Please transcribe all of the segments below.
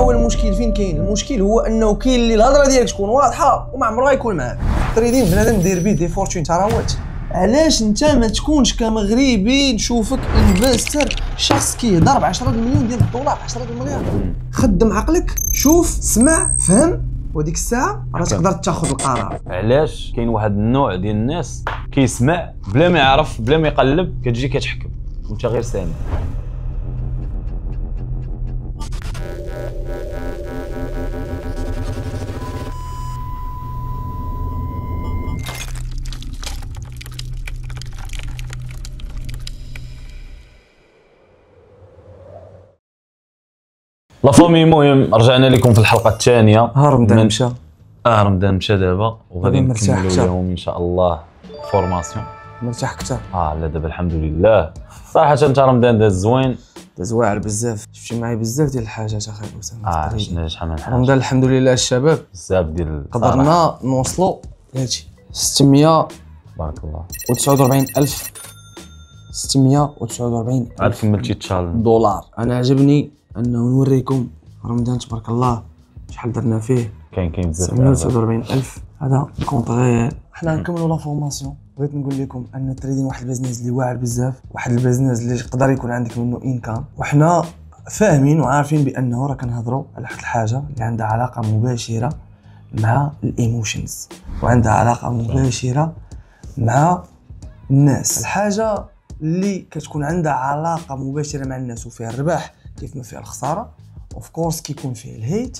هو المشكل فين كاين؟ المشكل هو انه كاين اللي الهضره ديالك تكون واضحه وما عمرها يكون معاك. التريدين بنادم داير بيه دي فورتون ثروات. علاش انت ما تكونش كمغربي نشوفك انفستر، شخص كيهضر ب 10 مليون ديال الدولار، 10 مليار. خدم عقلك، شوف، سمع، فهم، وديك الساعه راه تقدر تاخذ القرار. علاش كاين واحد النوع ديال الناس كيسمع بلا ما يعرف بلا ما يقلب، كتجي كتحكم وانت غير سامع. لا فامي، المهم رجعنا لكم في الحلقه الثانيه. رمضان مشى. رمضان مشى دابا وغادي نكملوا اليوم ان شاء الله فورماسيون. مرتاح اكثر؟ لا دابا الحمد لله. صراحه انت رمضان داز زوين، داز واعر بزاف، شفتي معايا بزاف ديال الحاجات اخي اسامه. شحال من حاجه رمضان الحمد لله الشباب بزاف ديال قدرنا نوصلوا لهادشي 600 بارك الله و49000 649 عاد كملتي تشالنج دولار. انا عجبني انه نوريكم رمضان تبارك الله شحال درنا فيه. كاين بزاف 649,000 هذا كونط غير. حنا نكملوا لا فورماسيون. بغيت نقول لكم ان التريدين واحد البيزنس اللي واعر بزاف، واحد البيزنس اللي يقدر يكون عندك منه انكم، وحنا فاهمين وعارفين بانه راه كنهضروا على واحد الحاجه اللي عندها علاقه مباشره مع الايموشنز، وعندها علاقه مباشره مع الناس. الحاجه اللي كتكون عندها علاقه مباشره مع الناس وفيها الربح كيف ما فيها الخساره، اوف كورس كيكون فيها الهيت،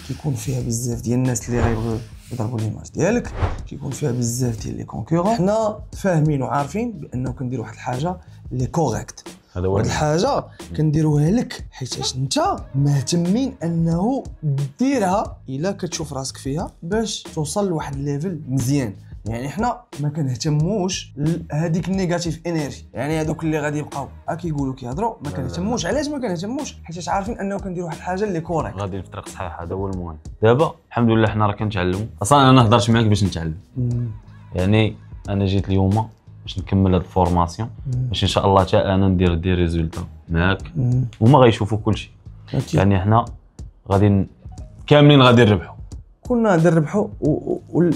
كيكون فيها بزاف ديال الناس اللي غيبغيو يضربوا ليماج ديالك، كيكون فيها بزاف ديال لي كونكورون. حنا فاهمين وعارفين بانه كنديروا واحد الحاجه اللي كوريكت. هذا هو واحد الحاجه كنديروها لك حيت انت مهتمين انه ديرها الا كتشوف راسك فيها باش توصل لواحد الليفل مزيان. يعني حنا ما كنهتموش هذيك النيجاتيف انرجي، يعني هذوك اللي غادي يبقاو كيقولوا كيهضروا ما كنهتموش. علاش ما كنهتموش؟ حيت عارفين انه كنديروا واحد الحاجه اللي كوريكت، غادي في الطريق صحيح. هذا هو المهم. دابا الحمد لله حنا راه كنتعلموا. اصلا انا هضرت معاك باش نتعلم. يعني انا جيت اليوم باش نكمل هاد الفورماسيون باش ان شاء الله حتى انا ندير دي ريزولتا معاك وما غيشوفوا كلشي. يعني حنا غادي كاملين غادي نربحوا، كنا غادي نربحوا.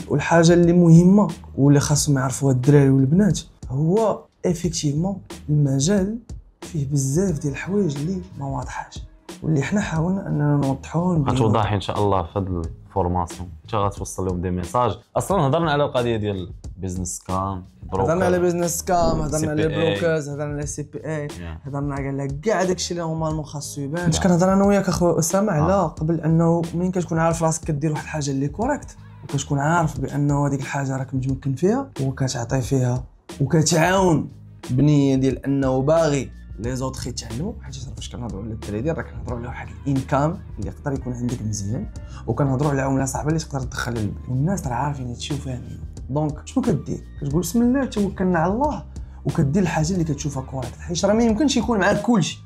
والحاجه اللي مهمه واللي خاصهم يعرفوها الدراري والبنات هو افيكتيفمون المجال فيه بزاف ديال الحوايج اللي ما واضحاش، واللي حنا حاولنا اننا نوضحوهم. غتوضح ان شاء الله في هاد الفورماسيون. انت غتوصل لهم دي ميساج. اصلا هضرنا على القضيه ديال بيزنس كام، هضرنا على بيزنس كام، هضرنا على بروكرز، هضرنا على سي بي اي، هضرنا على كاع داكشي اللي نورمالمون خاصو يبان. باش كنهضر انا وياك اخويا اسامه على قبل انه منين كتكون عارف راسك كدير واحد الحاجه اللي كوريكت، وكتكون عارف بانه هذيك الحاجه راك متمكن فيها وكتعطي فيها وكتعاون بنيه ديال انه باغي لي زوطخ يتعلموا. حيت فاش كنهضروا على التريدين راه كنهضروا على واحد الانكام اللي يقدر يكون عندك مزيان، وكنهضروا على عمله صعبه اللي تقدر تدخل للبلاد، والناس راه عارفين هادشي وفاهمين. دونك شنو كدير؟ كتقول بسم الله توكلنا على الله وكدير الحاجه اللي كتشوفها كوريكت، حيت راه ما يمكنش يكون معاك كلشي.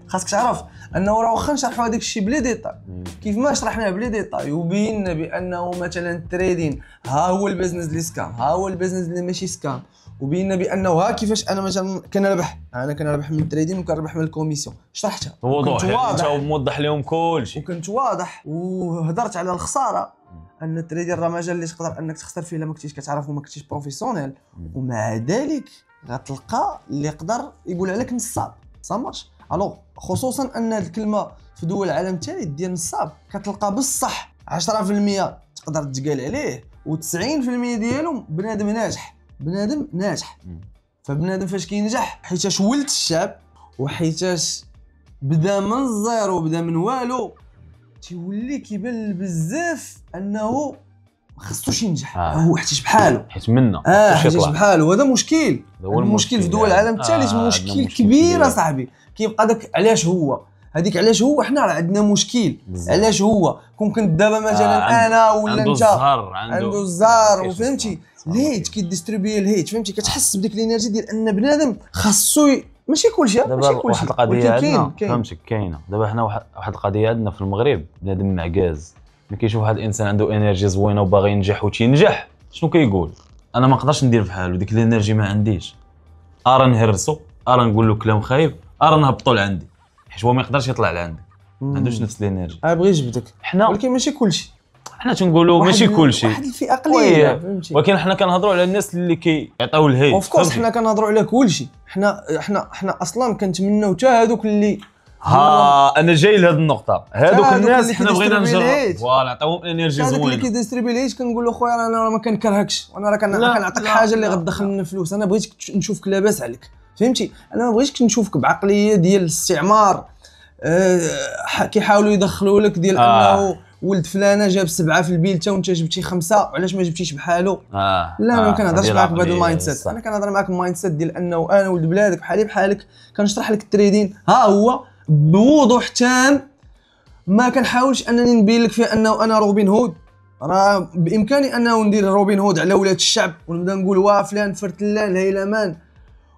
خاصك تعرف انه راه واخا نشرحوا هذاك الشيء بلي ديتاي كيف ما شرحناه بلي ديتاي وبينا بانه مثلا التريدين ها هو البيزنس اللي سكام، ها هو البيزنس اللي ماشي سكام، وبينا بانه ها كيفاش انا مثلا كنربح من التريدين وكنربح من الكوميسيون. شرحتها وضوح، انت موضح لهم كلشي وكنت واضح وهضرت على الخساره، ان التريدين راه مجال اللي تقدر انك تخسر فيه الا ما كنتيش كتعرف وما كنتيش بروفيسيونيل، ومع ذلك غتلقى اللي يقدر يقول عليك نصاب. صامرش الوغ خصوصا ان هذه الكلمه في دول العالم الثالث ديال نصاب كتلقى بصح 10% تقدر تقال عليه و90% ديالهم بنادم ناجح. فبنادم فاش كينجح حيتاش ولد الشعب وحيتاش بدا من الزيرو وبدا من والو، تيولي كيبان بزاف انه ما خصوش ينجح. هو حيتاش بحالو، حيت منا حيتاش بحالو. وهذا مشكل، المشكل في دول العالم الثالث مشكل كبير اصاحبي. كيبقى داك علاش هو هذيك، علاش هو حنا راه عندنا مشكل بزاف. علاش هو كون دابا مثلا انا ولا انت عنده الزهر وفهمتي الهيت كيديستريبيي الهيت، فهمتي كتحس بديك الانرجي ديال ان بنادم خاصو ماشي كلشي دابا واحد القضيه عندنا فهمتك كاينه. دابا حنا واحد القضيه عندنا في المغرب، بنادم معكاز ملي كيشوف واحد الانسان عنده انرجي زوينه وباغي ينجح وتينجح شنو كيقول؟ انا ما نقدرش ندير بحالو، ديك الانرجي ما عنديش. نهرسو، نقول له كلام خايب، نهبطو لعندي، حيت هو ما يقدرش يطلع لعندك. ما عندوش نفس الانرجي. بغي يجبدك حنا ولكن ماشي كلشي، حنا تنقولوا ماشي كلشي، واحد الفئه قليله فهمتي، ولكن حنا كنهضروا على الناس اللي كيعطيو الهيت. اوف كورس حنا كنهضروا على كلشي، حنا اصلا كنتمناو حتى هذوك اللي انا جاي لهاد النقطه، هذوك الناس حنا بغينا نجرب فوالا نعطيوهم انرجي هذاك اللي زوينه. كيديستريبي ليش كنقول له خويا انا ما كنكرهكش، وانا راه كنعطيك حاجه اللي غتدخل لنا فلوس، انا بغيتك نشوفك لاباس عليك فهمتي، انا ما بغيتش نشوفك بعقليه ديال الاستعمار. كيحاولوا يدخلوا لك ديال انه ولد فلانه جاب 7 في البيلته وانت جبتي 5، وعلاش ما جبتيش بحالو؟ لا انا ما كنهضرش معاك بهذا المايند سيت، انا كنهضر معاك المايند سيت ديال انه انا ولد بلادك بحالي بحالك، كنشرح لك التريدين ها هو بوضوح تام، ما كنحاولش انني نبين لك فيه انه انا روبن هود، راه بامكاني انه ندير روبن هود على ولاد الشعب ونبدا نقول واه فلان فرتلان الهيلمان،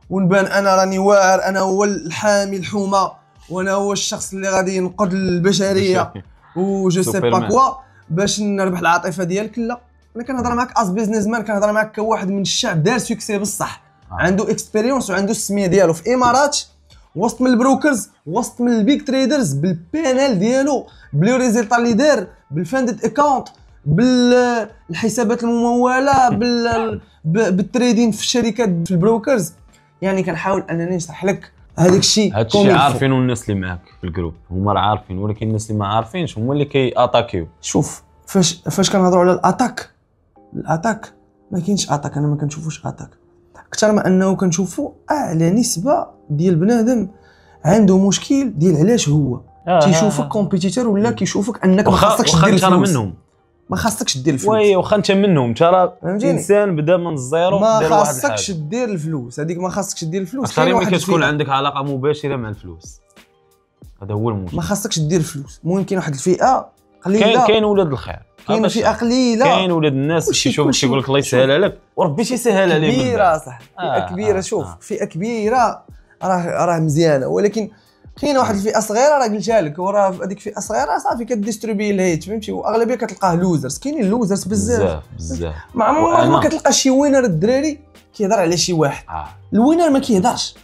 ونبان انا راني واعر، انا هو الحامي الحومه، وانا هو الشخص اللي غادي ينقذ البشريه وجو سي با كوا باش نربح العاطفه ديالك. لا انا كنهضر معاك از بيزنس مان، كنهضر معاك كواحد من الشعب دار سوكسي بصح، عنده اكسبيريونس وعنده السميه ديالو في الامارات، وسط من البروكرز، وسط من البيك تريدرز، بالبانال ديالو، بلي ريزلتا اللي دار، بالفاندد اكاونت، بالحسابات المموله، بالتريدين في الشركات في البروكرز. يعني كنحاول انني نشرح لك هذاك الشيء. هادشي عارفينه الناس اللي معاك في الجروب، هما راه عارفين، ولكن الناس اللي ما عارفينش هما اللي كياتاكيو. شوف فاش كنهضروا على الاتاك ما كاينش اتاك، انا ما كنشوفوش اتاك، اكثر ما انه كنشوفوا اعلى نسبه ديال بنادم عنده مشكل ديال علاش هو تيشوفك كومبيتيتور، ولا كيشوفك انك ما خاصكش دير الفلوس منهم، ما خاصكش دير الفلوس. وي واخا انت منهم، انت راه انسان بدا من الزيرو، ما خاصكش دير الفلوس، هذيك ما خاصكش دير الفلوس. اكثر ما كتكون عندك علاقه مباشره مع الفلوس، هذا هو المشكل. ما خاصكش دير الفلوس، ممكن واحد الفئه قليله، كاين ولاد الخير، كاين فئه قليله، كاين ولاد الناس كيشوفك كيقول لك الله يسهل عليك وربي تيسهل عليك. كبيره صح، فئه كبيره. شوف فئه كبيره راه مزيانه، ولكن كاينه واحد الفئه صغيره راه قلتها لك، وراه هذيك الفئه الصغيره صافي كديستريبي الهيت فهمتي، واغلبيه كتلقاه لوزرز، كاينين لوزرز بزاف ما عمرك ما كتلقى شي وينر الدراري كيهضر على شي واحد. الوينر ما كيهضرش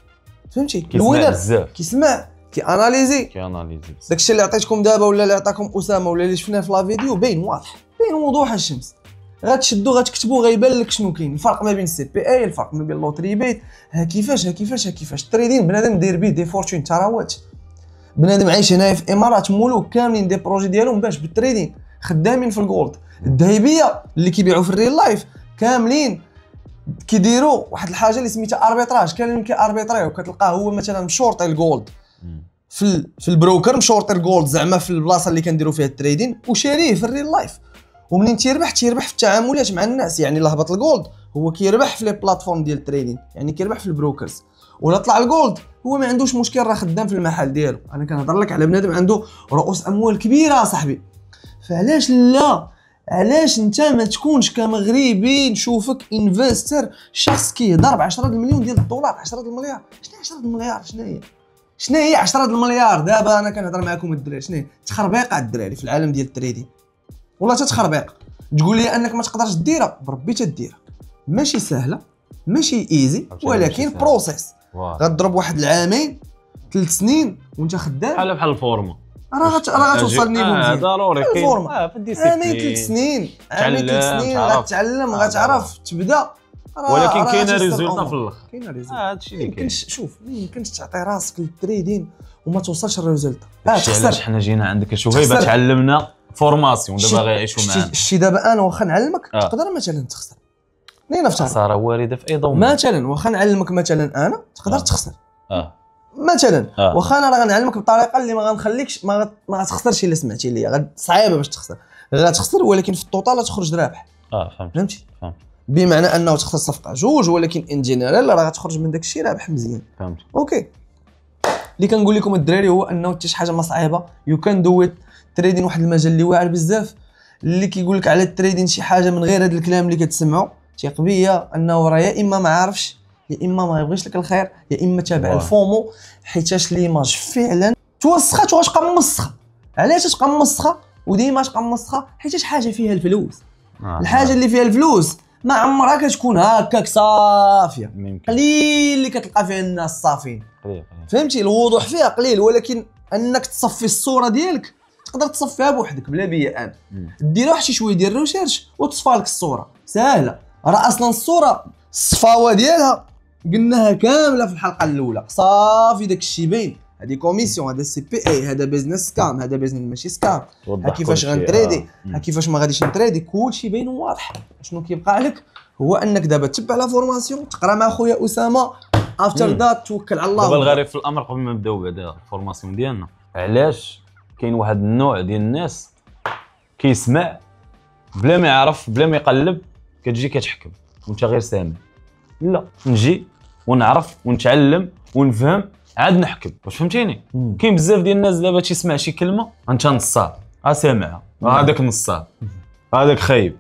فهمتي، الوينر كيسمع كياناليزي داكشي اللي عطيتكم دابا ولا اللي عطاكم اسامه ولا اللي شفناه في لا فيديو باين واضح، باين وضوح الشمس، غتشدو غتكتبوا غيبان لك شنو كاين الفرق ما بين السي بي اي، الفرق ما بين اللوتري بيت، ها كيفاش التريدين. بنادم داير بيه دي فورتون ثروات، بنادم عايش هنايا في الامارات، مولوك كاملين دي بروجي ديالهم باش بالتريدين، خدامين في الجولد، الذهبيه اللي كيبيعوا في الريل لايف كاملين كيديروا واحد الحاجه اللي سميتها اربيتراج، كاملين كاربيتريو، كتلقاه هو مثلا مشورطي الجولد في البروكر، مشورطي الجولد زعما في البلاصه اللي كنديروا فيها التريدين، وشاريه في الريل لايف، ومنين تيربح في التعاملات مع الناس. يعني الا هبط الجولد هو كيربح في لي بلاتفورم ديال التريدين، يعني كيربح في البروكرز، ولا طلع الجولد هو ما عندوش مشكل، راه خدام في المحل ديالو. انا كنهضر لك على بنادم عنده رؤوس اموال كبيره صاحبي، فعلاش لا؟ علاش انت ما تكونش كمغربي نشوفك انفستر، شخص كيهضر ب 10 المليون ديال الدولار، 10 المليار، شنو 10 المليار؟ شنو هي 10 المليار؟ دابا انا كنهضر معكم الدراري، شنو هي تخربيقه الدراري في العالم ديال التريدين، والله تتخربيق. تقول لي انك ما تقدرش ديرها، بربي تديرها، ماشي سهله، ماشي ايزي، ولكن بروسيس غتضرب واحد العامين 3 سنين وانت خدام بحال الفورما، راه غتوصل نيفو مزيان. ضروري كاين في الديسيبلين 3 سنين، 3 سنين غتعلم، غتعرف تبدا، ولكن كاينه ريزولتا في الاخر. كاينه ريزولتا، هادشي اللي كاين. شوف ما يمكنش تعطي راسك للتريدين وما توصلش الريزولتا. علاش حنا جينا عندك شويه تعلمنا فورماسيون دابا غيعيشوا معانا. الشيء دابا انا واخا نعلمك تقدر مثلا تخسر، لينا نفترض خساره وارده في اي ضمن، مثلا واخا نعلمك مثلا انا تقدر تخسر مثلا واخا انا راه غنعلمك بطريقه اللي ما غنخليكش ما غتخسرش الا سمعتي ليا، صعيبه باش تخسر، غتخسر ولكن في التوتال تخرج رابح. فهمتي بمعنى انه تخسر صفقه جوج، ولكن ان جينيرال راه غتخرج من داك الشيء رابح مزيان. فهمت. اوكي اللي كنقول لكم الدراري هو انه حتى شي حاجه ما صعيبه، يو كان دو ات. التريدين واحد المجال اللي واعر بزاف، اللي كيقول لك على التريدين شي حاجه من غير هذا الكلام اللي كتسمعوا ثيق بيا انه راه يا اما ما عارفش، يا اما ما يبغيش لك الخير، يا اما تابع الفومو، حيتاش ليماج فعلا توسخات وغتبقى مسخه. علاش تبقى مسخه وديما تبقى مسخه؟ حيتاش حاجه فيها الفلوس. الحاجه اللي فيها الفلوس ما عمرها كتكون هكاك صافيه، قليل اللي كتلقى فيها الناس صافين. فهمتي الوضوح فيها قليل، ولكن انك تصفي الصوره ديالك تقدر تصفيها بوحدك بلا بيا انا. دير واحد شي شويه ديال الريشيرش وتصفى لك الصوره ساهله. راه اصلا الصوره الصفاوه ديالها قلناها كامله في الحلقه الاولى صافي داك الشيء باين. هذه كوميسيون، هذا سي بي اي، هذا بيزنس سكام، هذا بيزنس ماشي سكام، ها كيفاش غنتريدي، ها كيفاش ما غاديش نتريدي، كلشي باين وواضح. شنو كيبقى عليك هو انك دابا تتبع لا فورماسيون، تقرا مع خويا اسامه، افتر ذات توكل على الله. دابا الغريب في الامر قبل ما نبداو بعدا الفورماسيون ديالنا، علاش كاين واحد النوع ديال الناس كيسمع بلا ما يعرف بلا ما يقلب، كتجي كتحكم وانت غير سامع. لا، نجي ونعرف ونتعلم ونفهم عاد نحكم. واش فهمتيني؟ كاين بزاف ديال الناس دابا تيسمع شي كلمه انت نصاب سامعها، هذاك نصاب، هذاك خايب،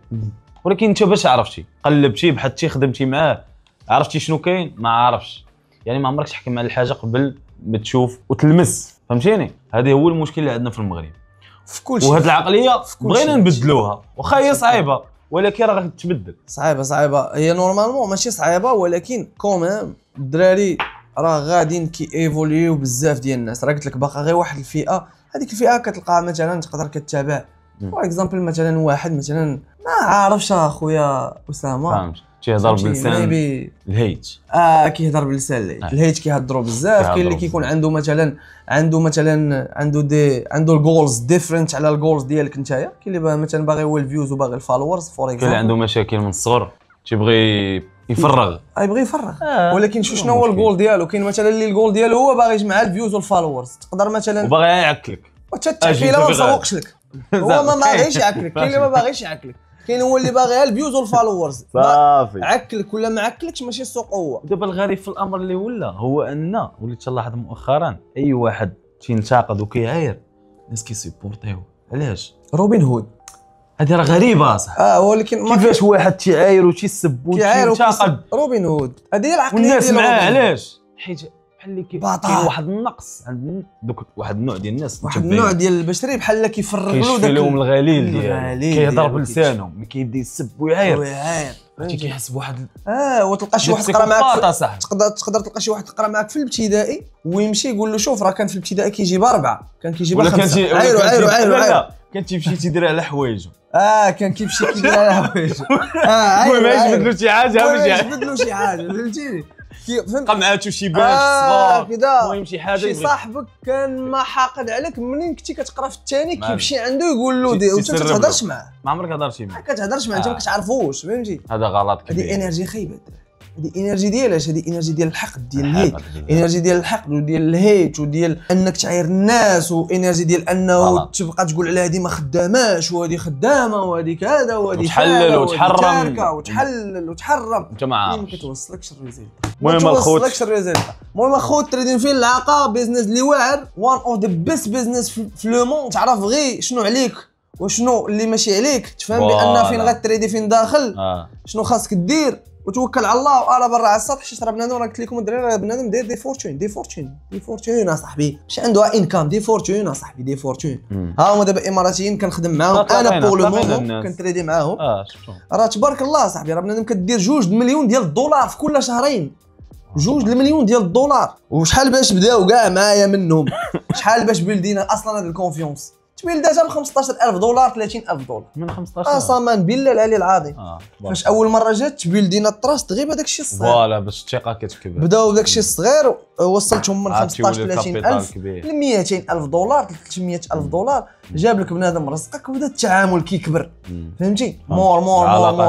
ولكن انت باش عرفتي قلبتي بحثتي خدمتي معاه عرفتي شنو كاين، ما عارفش. يعني ما عمرك تحكم على الحاجه قبل ما تشوف وتلمس. فهمتيني؟ هذا هو المشكل اللي عندنا في المغرب في كل شيء. وهاد العقليه بغينا نبدلوها، واخا هي صعيبه ولكن راه غتبدل. صعيبه هي نورمالمون ماشي صعيبه، ولكن كومام الدراري راه غاديين كي ايفوليو بزاف ديال الناس. راه قلت لك باقا غير واحد الفئه، هذيك الفئه كتلقاها مثلا تقدر كتابع فور اكزامبل مثلا واحد مثلا ما عارفش اخويا اسامه، فهمت تيهضر بلسان الهيت. كيهضر بلسان الهيت كيهضروا بزاف. كاين اللي كيكون عنده مثلا عنده الجولز ديفرنت على الجولز ديالك نتايا. كاين اللي مثلا باغي هو الفيوز وباغي الفالورز فور اكزامبل. كاين اللي عنده مشاكل من الصغر تيبغي يفرغ، يبغي يفرغ، ولكن شنو هو الجول ديالو؟ كاين مثلا اللي الجول ديالو هو باغي يجمع الفيوز والفالورز. تقدر مثلا وباغي يعكلك وتتحكي له ما مسوقش لك، هو ما باغيش يعكلك. كاين اللي ما باغيش يعكلك، كاين هو اللي باغي الفيوز والفالورز صافي. عكلك ولا ما عكلكش ماشي السوق هو. دابا الغريب في الامر اللي هو ان وليت تلاحظ مؤخرا اي واحد تينتقد وكيعاير الناس كيسيبورتيو. علاش؟ روبن هود هذه راه غريبه صح. ولكن كيفاش واحد تيعاير وتيسب وتينتقد روبن هود؟ هذه هي العقليه والناس معاه. علاش؟ حيت بحال اللي كاين واحد النقص عند دوك واحد النوع ديال الناس، واحد النوع ديال البشري بحال اللي كيفرغ له داك الغليل ديالو، كيهضر بلسانه ملي كيبدا يسب ويعاير كيحس بواحد وتلقى شي واحد تقرا معاك تقدر تلقى شي واحد تقرا معاك في الابتدائي ويمشي يقول له شوف راه كان في الابتدائي كيجيب 4 كان كيجيب 5. عايرو كان تيمشي تيدير على حوايجو. كان كيمشي كيدير على حوايجو. المهم يجبد له شي حاجه يجبد له شي حاجه فهمتيني. قمعاتو شي باش صغار كذا. المهم شي حاجه شي صاحبك كان ما حاقد عليك منين كنتي كتقرا في الثاني كيمشي عنده يقول له دي وانت ما كتهضرش معاه. ما عمرك هضرتي معاه، ما كتهضرش معاه، انت ما كتعرفوش فهمتي. هذا غلط كبير. هذه انرجي خايبه. هذه انرجي ديالاش؟ هذه انرجي ديال الحقد ديال الهيت، انرجي ديال الحقد وديال الهيت وديال انك تعاير الناس، وانرجي ديال انه تبقى تقول على هذه ما خداماش وهذه خدامه وهذه كذا وهذه تحلل وتحرم وتحلل وتحرم. انت ما عارفش ما كتوصلكش الريزلت. المهم اخو تريدين فين العاقه بيزنس اللي واعر وان اوف ذا بيست بيزنس في لو مون. تعرف غير شنو عليك وشنو اللي ماشي عليك، تفهم بان فين غتريدي فين داخل شنو خاصك دير وتوكل على الله وانا برا على السطح. حيت راه بنادم راه قلت لكم الدراري راه بنادم داير دي فورتون اصاحبي، ماشي عنده انكام دي فورتون اصاحبي دي فورتون. ها هما دابا اماراتيين كنخدم معاهم انا بور لو مومون كنتريدي معاهم. راه تبارك الله صاحبي راه بنادم كدير 2 مليون ديال الدولار في كل شهرين. 2 مليون ديال الدولار. وشحال باش بداو كاع معايا منهم شحال باش بلدينا اصلا هاد الكونفيونس تبيلداتها ب 15000 دولار 30000 دولار من 15 قسما بالله العلي العظيم. فاش اول مره جات تبيلدينا التراست غير بهذاك الشيء الصغير. فوالا باش الثقه كتكبر. بداو بداك الشيء الصغير وصلتهم من 15 30000 ل 200000 دولار 300000 دولار. جاب لك بنادم رزقك وبدا التعامل كيكبر فهمتي. مور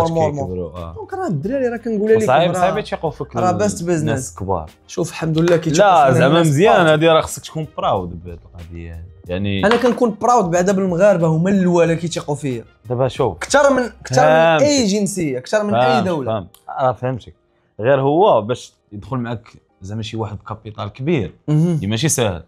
دونك راه الدراري راه كنقول لكم صعيب تيقوا فيك راه باست بيزنس كبار. شوف الحمد لله كيتشوفوا لا زعما مزيان هذه راه خصك تكون براود بهذه القضيه. يعني انا كنكون براود بعدا بالمغاربه هما الاولى كيتيقوا فيا. دابا شوف اكثر من اي جنسيه اكثر من اي دوله. فهمتك. غير هو باش يدخل معك زعما شي واحد بكابيتال كبير اللي ماشي ساهل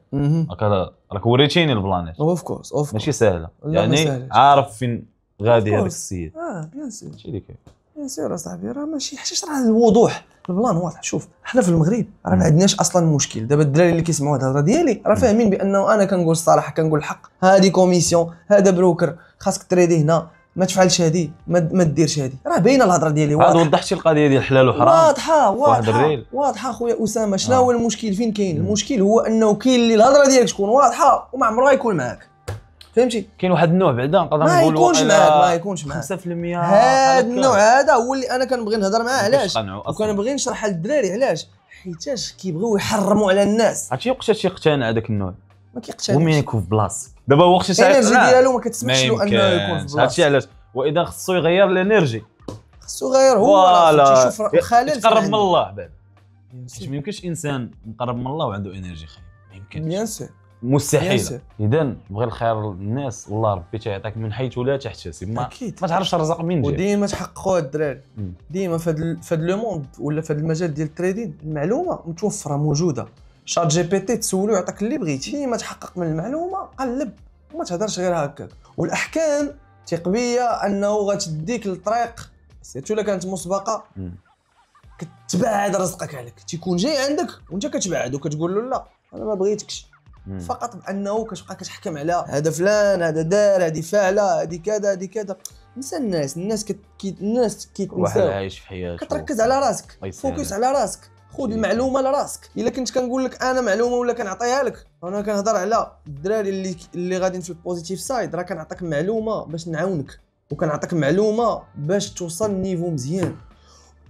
هكا. راك وريتيني البلانيت اوف كورس ماشي ساهله يعني عارف فين غادي هذاك السيد. بيان سور هادشي اللي كاين. بيان سور اصاحبي راه ماشي حيت راه الوضوح البلان واضح. شوف حنا في المغرب راه ما عندناش اصلا مشكل. دابا الدراري اللي كيسمعوا الهضره ديالي راه فاهمين بانه انا كنقول الصراحه كنقول الحق. هذه كوميسيون هذا بروكر خاصك تريدي هنا ما تفعلش هادي، ما ديرش هادي، راه باينه الهضره ديالي واضحه. واضحه. وضحتي القضيه ديال حلال وحرام، واضحه خويا اسامه. شنو هو المشكل؟ فين كاين المشكل؟ هو انه كاين اللي الهضره ديالك تكون واضحه وما عمرها يكون معاك، فهمتي؟ كاين واحد النوع بعدا نقدر ما نقولوا يكونش معاك 5%. هذا النوع هذا هو اللي انا كنبغي نهضر معاه. علاش؟ وكنبغي نشرح للدراري علاش، حيتاش كيبغيو يحرموا على الناس. عرفتي وقتاش يقتنع هذاك النوع؟ ما كيقتنعش، ومين يكون في بلاصتك دابا هو خصو الانرجي ديالو ما كتسمحش له انه يكون في بلاصتك. هادشي علاش، واذا خصو يغير الانرجي خصو يغير هو تيشوف الخلل يقرب من الله بعد. ما يمكنش انسان مقرب من الله وعنده انرجي خايبه، ما يمكنش، بيان سور مستحيل. اذا بغي الخير للناس والله ربي تيعطيك من حيث لا تحتسب، ما تعرفش الرزق منين جاي. وديما تحققوا الدراري، ديما في هذا لو موند ولا في هذا المجال ديال التريدين المعلومه متوفره موجوده. شات جي بي تي تسولو يعطيك اللي بغيتي، ما تحقق من المعلومه قلب وما تهضرش غير هكاك. والاحكام تقبيه انه غتديك للطريق سيرتو الا كانت مسبقه، كتبعد رزقك عليك، تيكون جاي عندك وانت كتبعد وكتقول له لا انا ما بغيتكش، فقط بانه كتبقى كتحكم على هذا فلان، هذا دار، هذه فاعله، هذه كذا، هذه كذا. نسى الناس الناس واحد عايش في حياته، كتركز على راسك، فوكس على راسك، خذ المعلومه لراسك. الا كنت كنقول لك انا معلومه ولا كنعطيها لك، انا كنهضر على الدراري اللي غاديين في البوزيتيف سايد، راه كنعطيك معلومه باش نعاونك، وكنعطيك معلومه باش توصل لنيفو مزيان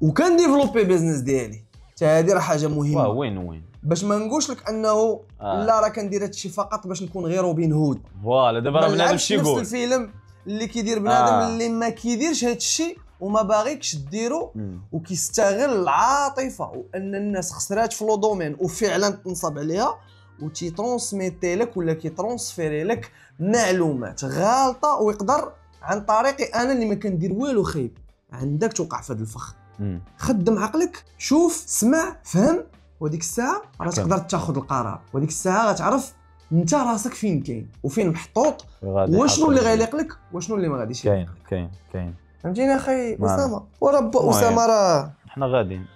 وكنديفلوبي بيزنس ديالي. حتى هذه راه حاجه مهمه. وين باش ما نقولش لك انه لا راه كندير هادشي فقط باش نكون غير روبن هود. فوالا دابا راه بنادم شي يقول نفس الفيلم اللي كيدير بنادم اللي ما كيديرش هادشي وما باغيكش ديرو، وكيستغل العاطفه وان الناس خسرات في لو دومين وفعلا تنصب عليها، وتيترونسميتي لك ولا كيترونسفيري لك معلومات غالطه، ويقدر عن طريقي انا اللي ما كندير والو خايب. عندك توقع في هذا الفخ. خدم عقلك، شوف، سمع، فهم، وديك الساعه راه تقدر تاخذ القرار، وديك الساعه غتعرف انت راسك فين كاين وفين محطوط، وشنو اللي غيليق لك وشنو اللي ما غاديش يليق لك. كاين فهمتيني اخي اسامه؟ ورب اسامه راه حنا غاديين،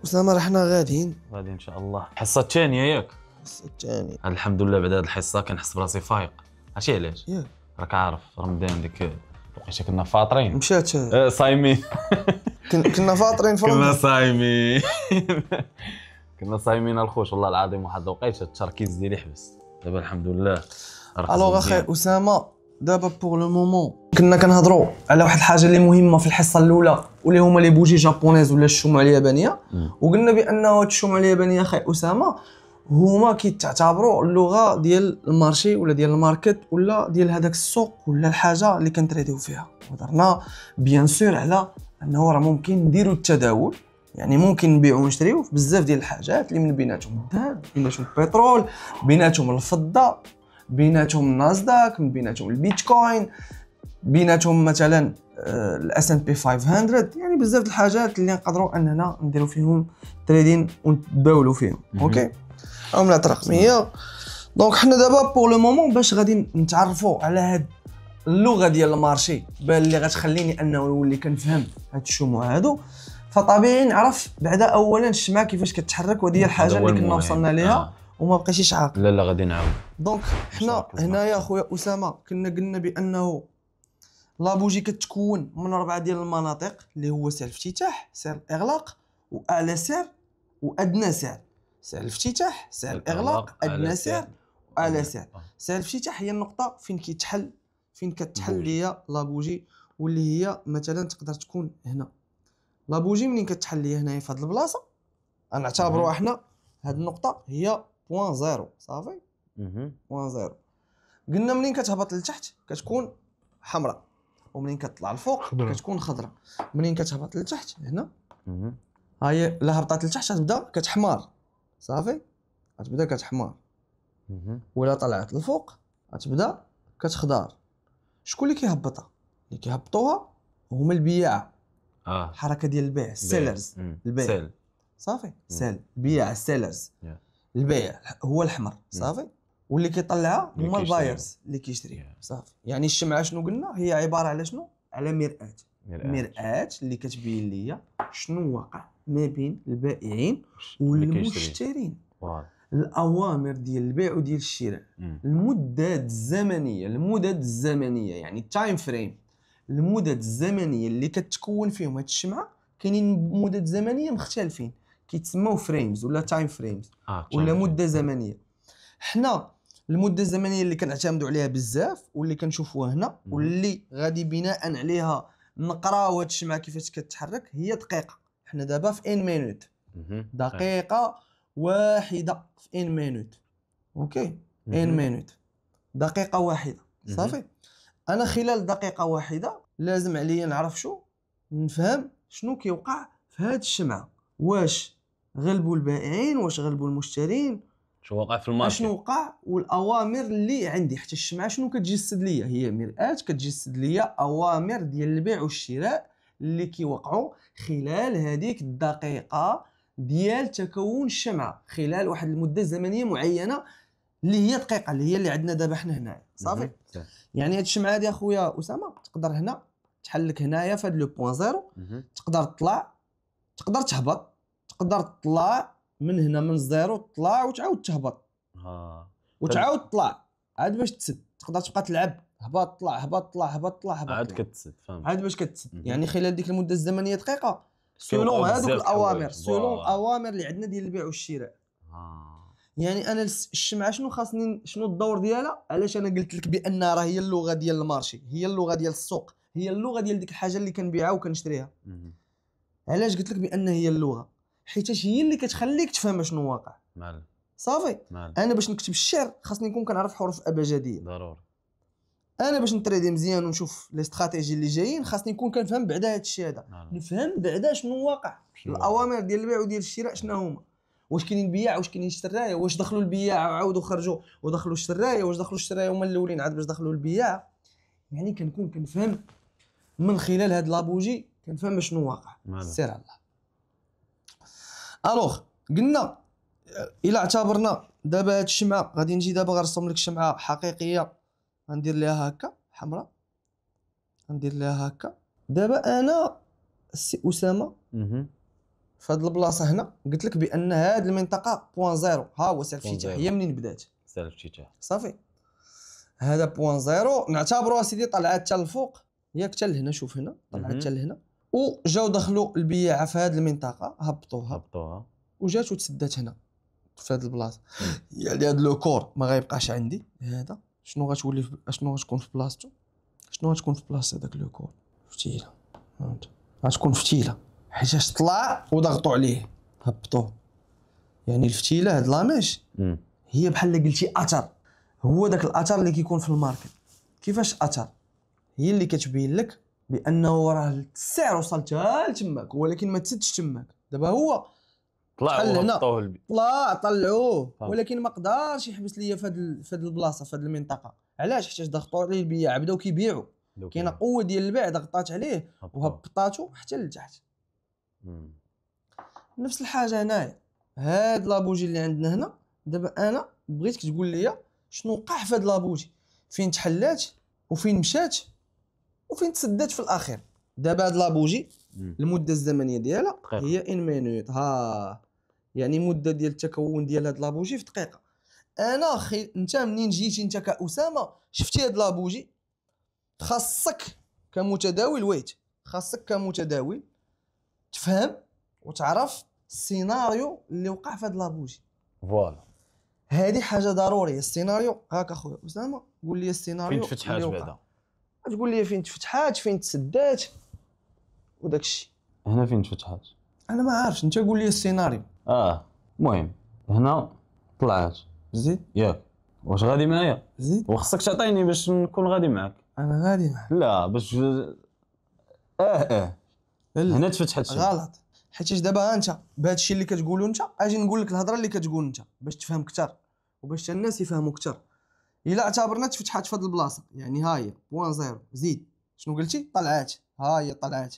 اسامه راه حنا غاديين ان شاء الله. الحصه الثانيه ياك؟ الحصه الثانيه الحمد لله. بعد هذه الحصه كنحس براسي فايق. عرفتي علاش؟ راك عارف رمضان ديك وقيته كنا فاطرين، مشات صايمين. كنا فاطرين في كنا صايمين. كنا صايمين الخوش والله العظيم. واحد الوقيته التركيز ديالي حبس. دابا الحمد لله. الوغ اخي اسامه، دابا بوغ لو مومون كنا كنهضروا على واحد الحاجه اللي مهمه في الحصه الاولى، واللي هما لي بوجي جابونيز ولا الشموع اليابانيه. وقلنا بانه هاد الشموع اليابانيه اخي اسامه هما كيتعتبروا اللغه ديال المارشي ولا ديال الماركت ولا ديال هذاك السوق ولا الحاجه اللي كنتريديو فيها. وهضرنا بيان سور على انه راه ممكن نديروا التداول، يعني ممكن نبيعوا ونشريوا بزاف ديال الحاجات اللي من بيناتهم الذهب، بيناتهم البترول، بيناتهم الفضه، بيناتهم الناسداك، من بيناتهم البيتكوين، بيناتهم مثلا الاس ان بي 500، يعني بزاف د الحاجات اللي نقدروا اننا نديروا فيهم تريدين ونتداولوا فيهم. اوكي، عملات رقميه. دونك حنا دابا بور لو مومون باش غادي نتعرفوا على هاد اللغه ديال المارشي اللي غتخليني انه نولي كنفهم هاد الشموع هادو، فطبيعي نعرف بعدا اولا الشمعه كيفاش كتحرك، ودي الحاجه اللي كنا وصلنا ليها وما بقيتيش عاقل. لا غادي نعاود. دونك حنا هنايا خويا اسامه كنا قلنا بانه لابوجي كتكون من 4 ديال المناطق اللي هو سعر الافتتاح، سعر الاغلاق، واعلى سعر وادنى سعر. سعر الافتتاح، سعر الاغلاق، ادنى سعر واعلى سعر. سعر الافتتاح هي النقطه فين كتحل ليا لابوجي، واللي هي مثلا تقدر تكون هنا. لابوجي منين كتحل ليا هنايا في هذه البلاصه غنعتبروا احنا هذه النقطه هي بوان زيرو. صافي، بوان زيرو. قلنا منين كتهبط لتحت كتكون حمراء، ومنين كتطلع الفوق كتكون خضراء. منين كتهبط لتحت هنا هاي الا هبطات لتحت غتبدا كتحمر. صافي، غتبدا كتحمر. ولا طلعت للفوق غتبدا كتخضر. شكون اللي كيهبطها؟ اللي كيهبطوها هما البياع. حركه ديال البيع، السيلرز، البيع. صافي، سيل، البياع، السيلرز، البيع هو الحمر. صافي، واللي كيطلعها هما البايرز اللي كيشريها. صافي، يعني الشمعه شنو قلنا هي عباره على شنو؟ على مرآة اللي كتبين ليا شنو واقع ما بين البائعين والمشترين، الاوامر ديال البيع وديال الشراء، المدد الزمنيه يعني التايم فريم المدد الزمنيه اللي كتكون فيهم هاد الشمعه كاينين مدد زمنيه مختلفين كيتسموا فريمز ولا تايم فريمز ولا مده زمنيه. حنا المده الزمنيه اللي كنعتمدوا عليها بزاف واللي كنشوفوها هنا واللي غادي بناء عليها نقراو هاد الشمعه كيفاش كتحرك هي دقيقه. حنا دابا في ان مينوت، دقيقه واحده في ان مينوت. اوكي ان مينوت دقيقه واحده صافي. انا خلال دقيقه واحده لازم عليا نعرف نفهم شنو كيوقع في هاد الشمعه، واش غلبوا البائعين، واش غلبوا المشترين، شنو وقع في الماركت، شنو وقع، والاوامر اللي عندي. حتى الشمعه شنو كتجسد ليا؟ هي مرآة كتجسد ليا اوامر ديال البيع والشراء اللي كيوقعوا خلال هذيك الدقيقه ديال تكون الشمعه، خلال واحد المده زمنيه معينه اللي هي دقيقه، اللي هي اللي عندنا دابا حنا هنايا صافي. يعني هاد الشمعه هادي اخويا اسامه تقدر هنا تحلك هنايا في هاد لو بوين زيرو، تقدر تطلع، تقدر تهبط، تقدر تطلع من هنا من الزيرو تطلع وتعاود تهبط وتعاود تطلع عاد باش تسد. تقدر تبقى تلعب هبط طلع هبط طلع هبط طلع هبط عاد كتسد، فهمت؟ عاد باش كتسد. يعني خلال ديك المده الزمنيه دقيقه سولون هذوك الاوامر، سولون الاوامر اللي عندنا ديال البيع والشراء. يعني انا الشمعه شنو خاصني، شنو الدور ديالها؟ علاش انا قلت لك بان راه هي اللغه ديال المارشي، هي اللغه ديال السوق، هي اللغه ديال ديك الحاجه اللي كنبيعها وكنشريها. علاش قلت لك بان هي اللغه؟ حيتاش هي اللي كتخليك تفهم شنو واقع. صافي. انا باش نكتب الشعر خاصني نكون كنعرف حروف ابجديه ضروري. انا باش نتريدي مزيان ونشوف لي استراتيجي اللي جايين خاصني نكون كنفهم بعدا هذا الشيء هذا. نفهم بعدا شنو واقع، الاوامر ديال البيع وديال الشراء شنو هما، واش كاينين بياع، واش كاينين الشرايه، واش دخلوا البياع وعاودوا خرجوا ودخلوا الشرايه، واش دخلوا الشرايه هما الاولين عاد باش دخلوا البياع. يعني كنكون كنفهم من خلال هاد لابوجي كنفهم شنو واقع. سير على الله. الوغ قلنا الا اعتبرنا دابا هاد الشمعه غادي نجي دابا غنرسم لك شمعه حقيقيه، غندير ليها هكا حمراء، غندير ليها هكا. دابا انا السي اسامه في هاد البلاصه هنا قلت لك بان هاد المنطقه بوان زيرو، ها هو سال الافتتاح، هي منين بدات سال الافتتاح صافي. هذا بوان زيرو نعتبروا اسيدي طلعت حتى الفوق، ياك حتى لهنا، شوف هنا طلعت حتى لهنا، وجاو دخلوا البياعه في هاد المنطقه هبطوها وجات وتسدات هنا في هاد البلاصه. يعني هاد لو كور ما غيبقاش عندي هذا، شنو غتولي شنو غتكون في بلاصتو، شنو غتكون في بلاصه هذاك لو كور؟ فتيله، فهمت؟ غتكون فتيله حيتاش طلع وضغطوا عليه هبطوه. يعني الفتيله هاد لاميش هي بحال قلتي اثر، هو داك الاثر اللي كيكون في الماركت. كيفاش اثر؟ هي اللي كتبين لك بانه راه السعر وصل حتى تماك ولكن ما تسدش تماك. دابا هو طلع وهبطوه، طلعوه ولكن ما قدرش يحبس ليا في هاد البلاصه في هاد المنطقه. علاش؟ حيت ضغطوا عليه البياع، بداو كيبيعوا، كاينه قوه ديال البيع ضغطات عليه وهبطاتو حتى لتحت. نفس الحاجه هنايا هاد لابوجي اللي عندنا هنا. دابا انا بغيتك تقول لي شنو وقع في هاد لابوجي، فين تحلات وفين مشات وفين تسدات في الاخير. دابا هاد لابوجي المده الزمنيه ديالها هي ان مينوت، ها يعني مده ديال التكون ديال هاد لابوجي في دقيقه. انا انت منين جيتي انت كاسامه شفتي هاد لابوجي، خاصك كمتداول خاصك كمتداول تفهم وتعرف السيناريو اللي وقع في هاد لابوجي. فوالا هذه حاجه ضروريه. السيناريو هاك اخويا اسامه، قول لي السيناريو فين تفتحات بعدا، تقول لي فين تفتحات فين تسدات وداك الشيء. هنا فين تفتحات انا ما عارفش، انت قول لي السيناريو. المهم هنا طلعت زيد ياك، واش غادي معايا؟ زيد وخصك تعطيني باش نكون غادي معاك. انا غادي معاك. لا باش هنا تفتحت غلط، حيت دابا انت بهذا الشيء اللي كتقولوا انت اجي نقول لك الهضره اللي كتقول انت باش تفهم اكثر وباش الناس يفهموا اكثر. الا اعتبرنا تفتحات في هذه البلاصه، يعني ها هي بوان زيرو، زيد شنو قلتي؟ طلعات، ها هي طلعات،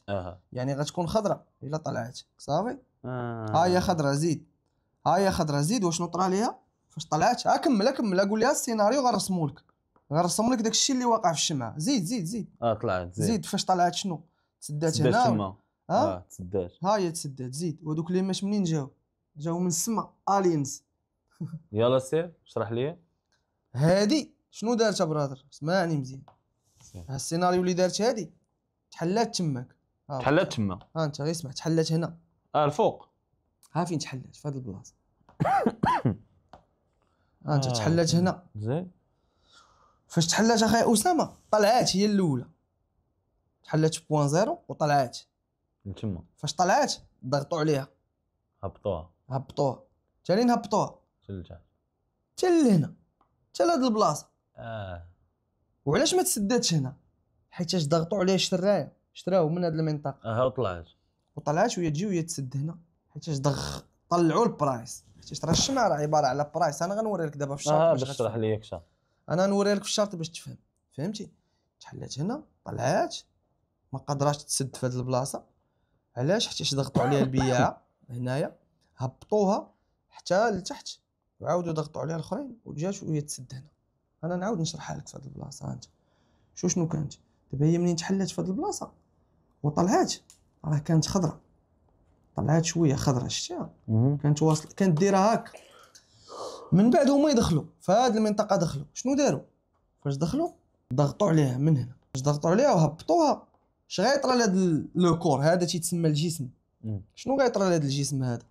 يعني غتكون خضراء الا طلعات صافي. ها هي خضراء، زيد، ها هي خضراء، زيد. وشنو طرا ليها فاش طلعات؟ كمل قول لي السيناريو، غنرسموا لك داك الشيء اللي واقع في الشمعه. زيد طلعت، زيد فاش طلعت شنو تسدات هنا تسدات، ها هي تسدات، زيد. وهذوك اللي ماش منين جاو من السما، الينز. يلا سير اشرح لي هادي شنو دارت برادر، اسمعني مزيان. السيناريو اللي دارت هادي تحلات تماك. تحلات تما. انت غير اسمع، تحلات هنا. الفوق. ها فين تحلات في هاد البلاصه. انت تحلات هنا. زين. فاش تحلات اخي اسامه طلعات هي الاولى. تحلات بوان زيرو وطلعات تما. فاش طلعات ضغطوا عليها هبطوها تالي نهبطوها حتى لهنا حتى لهاد البلاصه. وعلاش ما تسداتش هنا؟ حيتاش ضغطوا عليها شراو من هاد المنطقه. وطلعات وهي تجي وهي تسد هنا حيتاش طلعوا البرايس. حيتاش راه الشمع راه عباره على برايس. انا غنوري لك دابا في الشارت باش تشرح لي اكثر. انا نوري لك في الشارت باش تفهم. فهمتي؟ تحلات هنا طلعات ما قدراش تسد في هاد البلاصه. علاش؟ حيتاش ضغطوا عليها البياعه هنايا هبطوها حتى لتحت وعاودوا ضغطوا عليها الاخرين وجات وهي تسد هنا. انا نعاود نشرحها لك في هاد البلاصه. انت شنو كانت دابا هي منين تحلات في هاد البلاصه وطلعات راه كانت خضره. طلعات شويه خضره شتيها كانت واصل كانت دايره هكا. من بعد هما يدخلوا في هاد المنطقه دخلوا شنو داروا؟ فاش دخلوا ضغطوا عليها من هنا. فاش ضغطوا عليها وهبطوها اش غيطرى لهاد لو كور هذا تيتسمى الجسم. شنو غيطرى لهاد الجسم هذا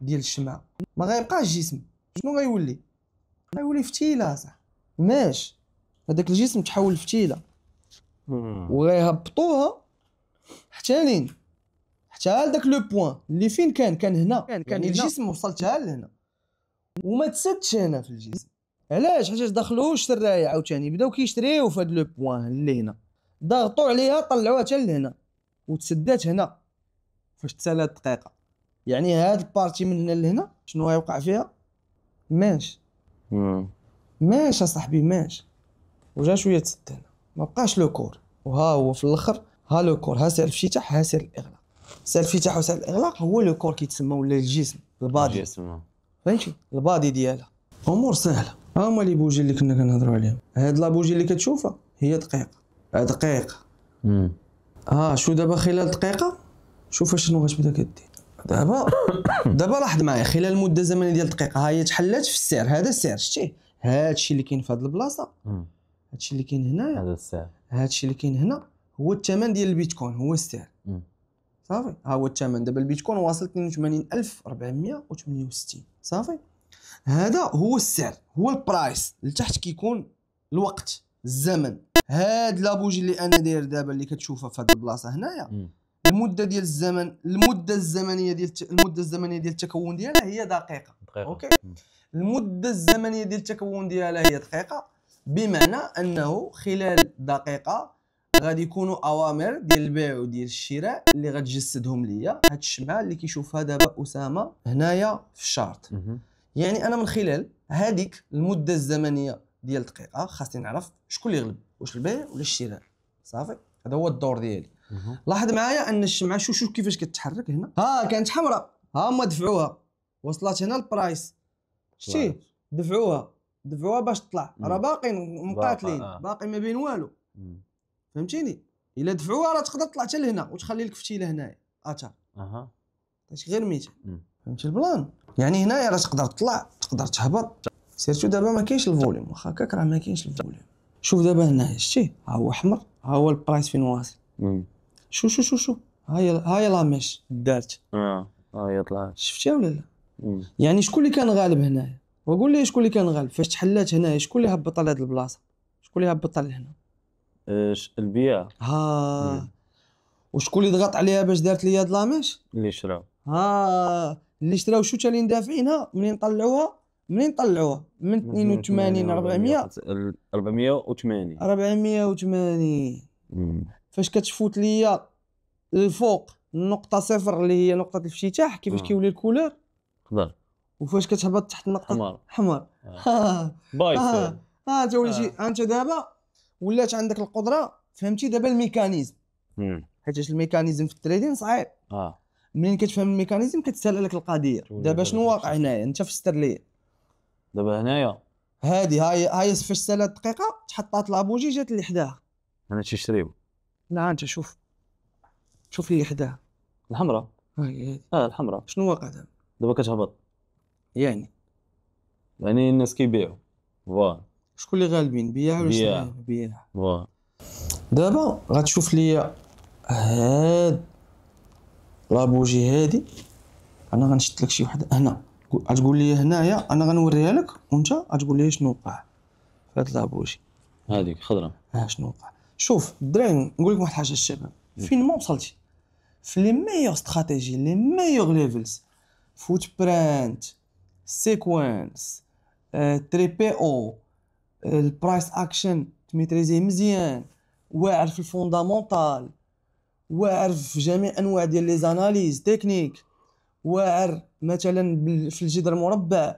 ديال الشمعه؟ ما غيبقاش جسم. شنو غيولي؟ غيولي فتيله صح. ماش هذاك الجسم تحول لفتيله وغيهبطوها حتى لين حتى لذاك لو بوين اللي فين كان هنا. يعني الجسم وصلتها لهنا وما تسدش هنا في الجسم. علاش؟ حيت دخلوا الشرايه عاوتاني بداو كيشريو في هاد لو بوين اللي هنا ضغطوا عليها طلعوها حتى لهنا وتسدات هنا فاش تسالات دقيقه. يعني هاد البارتي من هنا لهنا شنو غيوقع فيها؟ ماش اصاحبي ماش وجا شويه تسد هنا ما بقاش لو كور. وها هو في الاخر ها لو كور. ها سعر الافتتاح ها سعر الاغلاق. سعر الافتتاح وسعر الاغلاق هو لو كور كيتسمى ولا الجسم البادي. فهمتي؟ البادي ديالها امور سهله. هما لي بوجي اللي كنا كنهضروا عليهم. هاد لابوجي اللي كتشوفها هي دقيقه. شو دابا خلال دقيقه شوف شنو غتبدا كدير. دابا لاحظ معايا خلال المده الزمنيه ديال دقيقه ها هي تحلات في السعر. هذا السعر شتيه هادشي اللي كاين في هاد البلاصه. هادشي اللي كاين هنايا هذا السعر. هادشي اللي كاين هنا هو الثمن ديال البيتكوين هو السعر. صافي ها هو الثمن. دابا البيتكوين واصل 82468. صافي هذا هو السعر هو البرايس. لتحت كيكون الوقت الزمن. هاد لابوجي اللي انا داير دابا اللي كتشوفها في هاد البلاصه هنايا المده ديال الزمن المده الزمنيه ديال التكون ديالها هي دقيقه. اوكي المده الزمنيه ديال التكون ديالها هي دقيقه بمعنى انه خلال دقيقه غادي يكونوا اوامر ديال البيع وديال الشراء اللي غتجسدهم ليا هاد الشمعه اللي كيشوفها دابا اسامه هنايا في الشارت. يعني انا من خلال هذيك المده الزمنيه ديال دقيقه خاصني نعرف شكون اللي يغلب واش البيع ولا الشراء. صافي هذا هو الدور ديالي. لاحظ معايا ان الشمعه شوف كيفاش كتحرك هنا. كانت حمراء هما دفعوها وصلت هنا البرايس شتي دفعوها باش تطلع. راه باقيين مقاتلين باقي ما بين والو. فهمتيني؟ الا دفعوها راه تقدر تطلع حتى لهنا وتخلي لك فتيله هنايا اثر غير 200. فهمتي البلان؟ يعني هنايا راه تقدر تطلع تقدر تهبط. سيرتو دابا ما كاينش الفوليوم واخا هكاك راه ما كاينش الفوليوم. شوف دابا هنايا شتي ها هو احمر ها هو البرايس فين واصل. شو هاي لاميش دارت. هي طلعت شفتيها ولا لا؟ يعني شكون اللي كان غالب هنايا؟ وقول لي شكون اللي كان غالب فاش تحلات هنايا؟ شكون اللي هبط على هاد البلاصه؟ شكون اللي هبط لهنا؟ البيع. وشكون اللي ضغط عليها باش دارت لي هاد لاميش؟ اللي شراو. اللي شراو شو تالين دافعينها منين طلعوها من 82 480 فاش كتفوت ليا الفوق النقطه صفر اللي هي نقطه الافتتاح كيفاش كيولي الكولور خضر. وفاش كتهبط تحت النقطه حمر. بايس. تولي شي انت دابا ولات عندك القدره. فهمتي دابا الميكانيزم؟ حيت الميكانيزم في التريدين صعيب. منين كتفهم الميكانيزم كتسهل لك القضيه. دابا شنو واقع هنايا انت في السترليه؟ دابا هنايا هاي فاش سالات دقيقه تحطات لابوجي جات اللي حداها. انا تيشريو. لا انت شوف اللي حداها الحمراء. هاي الحمراء. شنو واقع دابا كتهبط. يعني الناس كيبيعوا. شكون اللي غالبين بياع ولا بياع. دابا غتشوف ليا هاد لابوجي هادي انا غنشد لك شي وحده هنا، غتقول لي هنايا انا غنوريها لك وانت غتقول لي شنو وقع في هاد لابوجي هذيك خضره. شنو وقع. شوف الدراري نقول لكم واحد الحاجه الشباب، فين ما وصلتي في لي ميور استراتيجي لي ميور ليفلز، فوت برانت، سيكوانس، تري بي او، البرايس اكشن تميتريزيه مزيان، واعر في الفوندامونتال، واعر في جميع انواع ديال لي زاناليز تكنيك، واعر مثلا في الجدر المربع،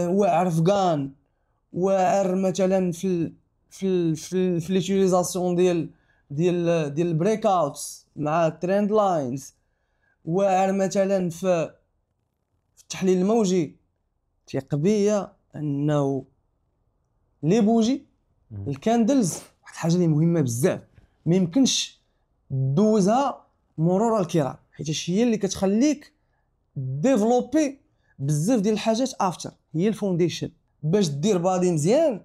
واعر في كان، واعر مثلا في ليوتيليزاسيون ديال البريك اوتس مع الترند لاينز، واعر مثلا في التحليل الموجي. ثق بيا انه لي بوجي الكاندلز واحد الحاجه اللي مهمه بزاف، ما يمكنش دوزها مرور الكرام، حيت هي اللي كتخليك ديفلوبي بزاف ديال الحاجات افتر. هي الفونديشن باش دير بادي مزيان.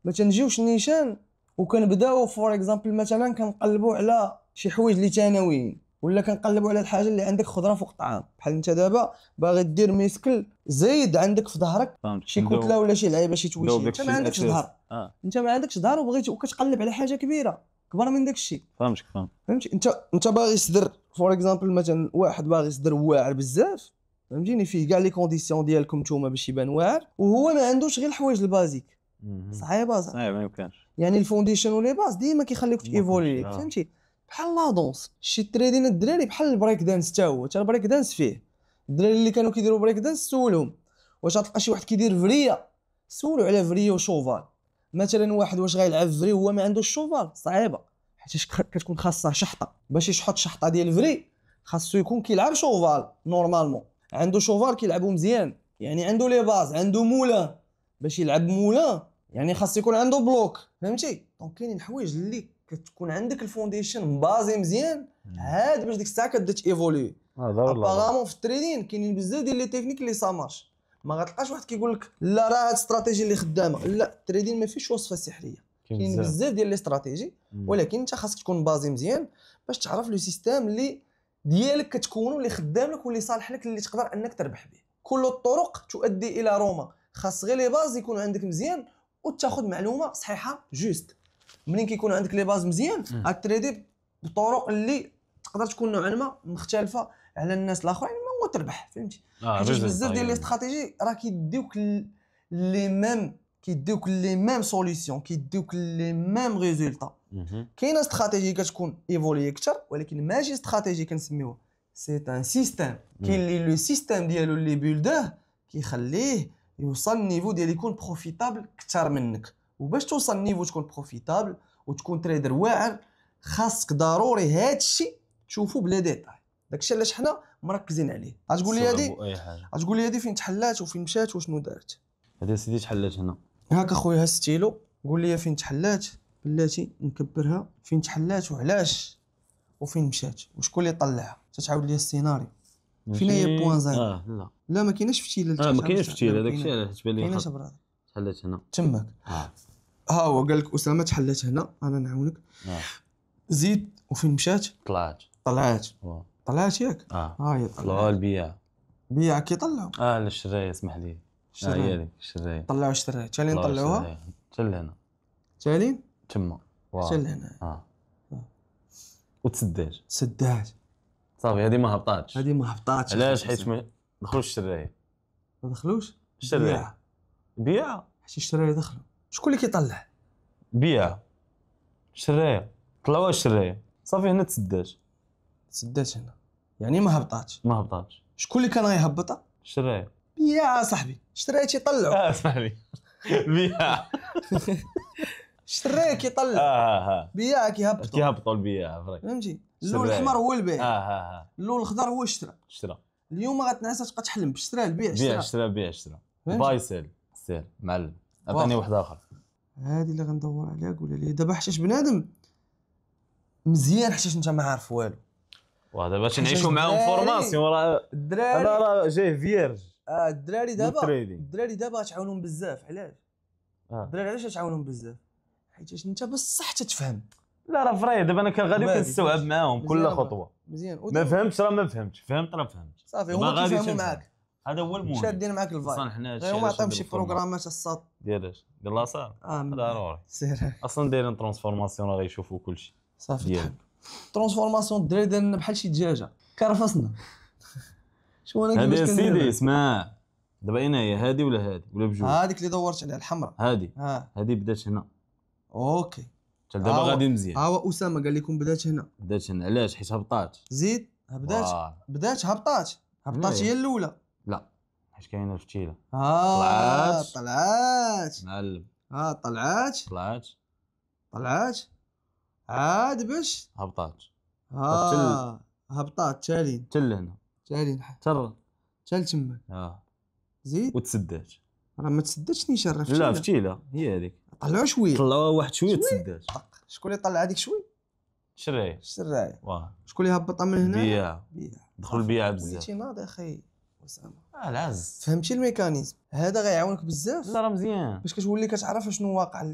ما تنجيوش نيشان وكنبداو فور اكزامبل مثلا كنقلبوا على شي حوايج اللي ثانويين، ولا كنقلبوا على الحاجه اللي عندك خضره فوق الطعام. بحال انت دابا باغي دير ميسكل زايد عندك في ظهرك شي كتله ولا شي لعيبه شي تويشي، انت ما عندكش ظهر، انت ما عندكش ظهر وبغيتي وكتقلب على حاجه كبيره كبر من داك الشيء. فهمتي انت باغي يصدر فور اكزامبل مثلا واحد باغي يصدر واعر بزاف، فهمتيني، فيه كاع لي كونديسيون ديالكم نتوما باش يبان واعر، وهو ما عندوش غير الحوايج البازيك. صعيبه صعيب ما يمكنش. يعني الفونديشن ولي باز ديما كيخليوك تيفولي، فهمتي، بحال لا دونس. شي تريدين الدراري بحال البريك دانس، حتى هو البريك دانس فيه الدراري اللي كانوا كيديروا بريك دانس سولهم واش غتلقى شي واحد كيدير فريا، سولوا على فريا وشوفال مثلا. واحد واش غيلعب فري وهو ما عندوش شوفال؟ صعيبه، حيت كتكون خاصه شحطه باش يشحط شحطه ديال فري، خاصو يكون كيلعب شوفال نورمالمون، عنده شوفال كيلعبوا مزيان، يعني عنده لي باز، عنده مولان باش يلعب مولان، يعني خاص يكون عنده بلوك، فهمتي. دونك كاينين الحوايج اللي كتكون عندك الفونديشن بازي مزيان عاد باش ديك الساعه كتبدا ايفولوي. ابارامون في التريدين كاينين بزاف ديال لي تكنيك اللي سامارش، ما غتلقاش واحد كيقول لك لا راه هاد الاستراتيجي اللي خدامه، لا التريدين ما فيش وصفه سحريه، كاين بزاف ديال لي استراتيجي، ولكن انت خاصك تكون بازي مزيان باش تعرف لو سيستيم اللي ديالك كتكونوا اللي خدام لك واللي صالح لك اللي تقدر انك تربح به. كل الطرق تؤدي الى روما، خاص غير لي باز يكونوا عندك مزيان وتاخذ معلومه صحيحه جوست. منين كيكون عندك لي باز مزيان غتريدي بطرق اللي تقدر تكون نوعا ما مختلفه على الناس الاخرين وتربح، فهمتي. حيت بزاف ديال لي استراتيجي راه كيديوك لي ميم سوليسيون، كيديوك لي ميم ريزولطا. كاينه استراتيجي كتكون ايفولي اكثر، ولكن ماشي استراتيجي كنسميوه سي ان سيستيم. كاين اللي لو سيستيم ديالو اللي بيلداه كيخليه يوصل النيفو ديال يكون بروفيتابل اكثر منك. وباش توصل النيفو تكون بروفيتابل وتكون تريدر واعر، خاصك ضروري هادشي تشوفو بلا ديتاي. داكشي علاش حنا مركزين عليه. غتقول لي هادي فين تحلات وفين مشات وشنو دارت. هادي سيدي تحلات هنا هاك اخويا ستيلو، قول لي فين تحلات بلاتي نكبرها، فين تحلات وعلاش وفين مشات وشكون اللي طلعها، تتعاود لي السيناريو. فين هي بوان زيرو؟ لا ما كايناش فتيله. ما كاينش فتيله، داكشي علاش تبان لي كايناش برادر. تحلات هنا تماك. ها هو قال لك اسامه تحلات هنا، انا نعاونك. زيد وفين مشات؟ طلعت ياك. هي طلعوا البياع. بياع كيطلعوا الشرايه، اسمح لي. هي هذيك الشرايه. طلعوا الشرايه تالين طلعوها حتى لهنا، تالين تما حتى لهنا. وتسدات صافي. هذه ما هبطاتش. علاش؟ حيت ما دخلوش الشرايه. ما دخلوش الشرايه. حيت الشرايه دخلوا. شكون اللي كيطلع؟ بياع. الشرايه طلعوها الشرايه صافي هنا تسدات هنا، يعني ما هبطاتش. شكون اللي كان غيهبطها؟ الشرايه. بياع صاحبي، الشرايه تيطلعوا. اسمح لي. بياع. الشرايه كيطلع. بياع كيهبطوا البياع، فهمتي. اللون الاحمر هو البيع. اللون الخضر هو الشراء. اليوم غتنعس تبقى تحلم بالشراء. البيع الشراء. بايسيل سير معلم. عطيني واحد اخر. هذه اللي غندور عليها. قول لي دابا حشاش بنادم مزيان، حشاش انت ما عارف والو. وهذا باش نعيشوا معاهم فورماسيون. راه الدراري راه جاي فيرج. الدراري دابا غتعاونهم بزاف. علاش؟ الدراري علاش غتعاونهم بزاف؟ حيت انت بصح تتفهم لا راه فري دابا انا غادي بادي. كنستوعب معاهم كل مزيان خطوه. مزيان ما فهمتش راه ما فهمتش، فهمت راه فهمت. صافي دابا هما غادي كيفهموا تنفهم. معاك، هذا هو المهم. شادين معاك اصلا الفايب. حنا غير هما عطاهم شي بروغرامات الساط ديال لاصال ضروري. سير اصلا دايرين ترانسفورماسيون راه غيشوفوا كلشي صافي ديالك. ضحك. ترانسفورماسيون الدراري دارنا بحال شي دجاجه كرفصنا. شو انا هادي كيفاش سيدي كندير اسمع، دابا اين هي هادي ولا بجوج؟ هذيك اللي دورت عليها الحمراء. هادي ها هادي بدات هنا اوكي. حتى دابا غادي مزيان. ها هو اسامه قال لكم بدات هنا. بدات هنا علاش؟ حيت هبطات. زيد بدات هبطات هي الاولى. لا حيت كاينه الفتيله. طلعات معلم. طلعات عاد باش هبطات. هبطات تالين حتى لهنا تال تماك. زيد وتسدات. راه ما تسداتش نيشان راه لا فتيله هي هذيك. طلعوها شويه واحد شويه تسدات. شكون اللي طلع هذيك شويه؟ الشرايه. شكون اللي هبطها من هنا؟ بياع. دخل البياع بزاف. وليتي ناضي اخي اسامه. العز فهمتي الميكانيزم هذا غيعاونك بزاف. لا راه مزيان باش كتولي كتعرف شنو واقع.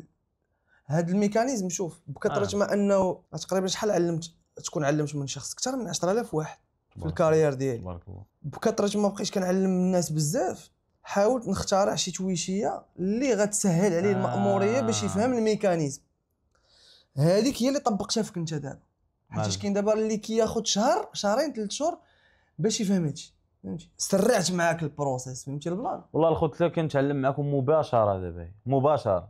هذا الميكانيزم شوف بكثرة ما انه تقريبا شحال علمت من شخص اكثر من 10000 واحد في الكارير ديالي. تبارك الله. بكثرة ما بقيتش كنعلم الناس بزاف، حاولت نخترع شي تويشيه اللي غتسهل عليه المأموريه باش يفهم الميكانيزم. هذيك هي اللي طبقتها فيك انت دابا، حيت كاين دابا اللي كياخذ شهرين 3 شهور باش يفهم هادشي. فهمتي سرعت معاك البروسيس. فهمتي البلان؟ والله الخوت لا كنتعلم معكم مباشره دابا مباشره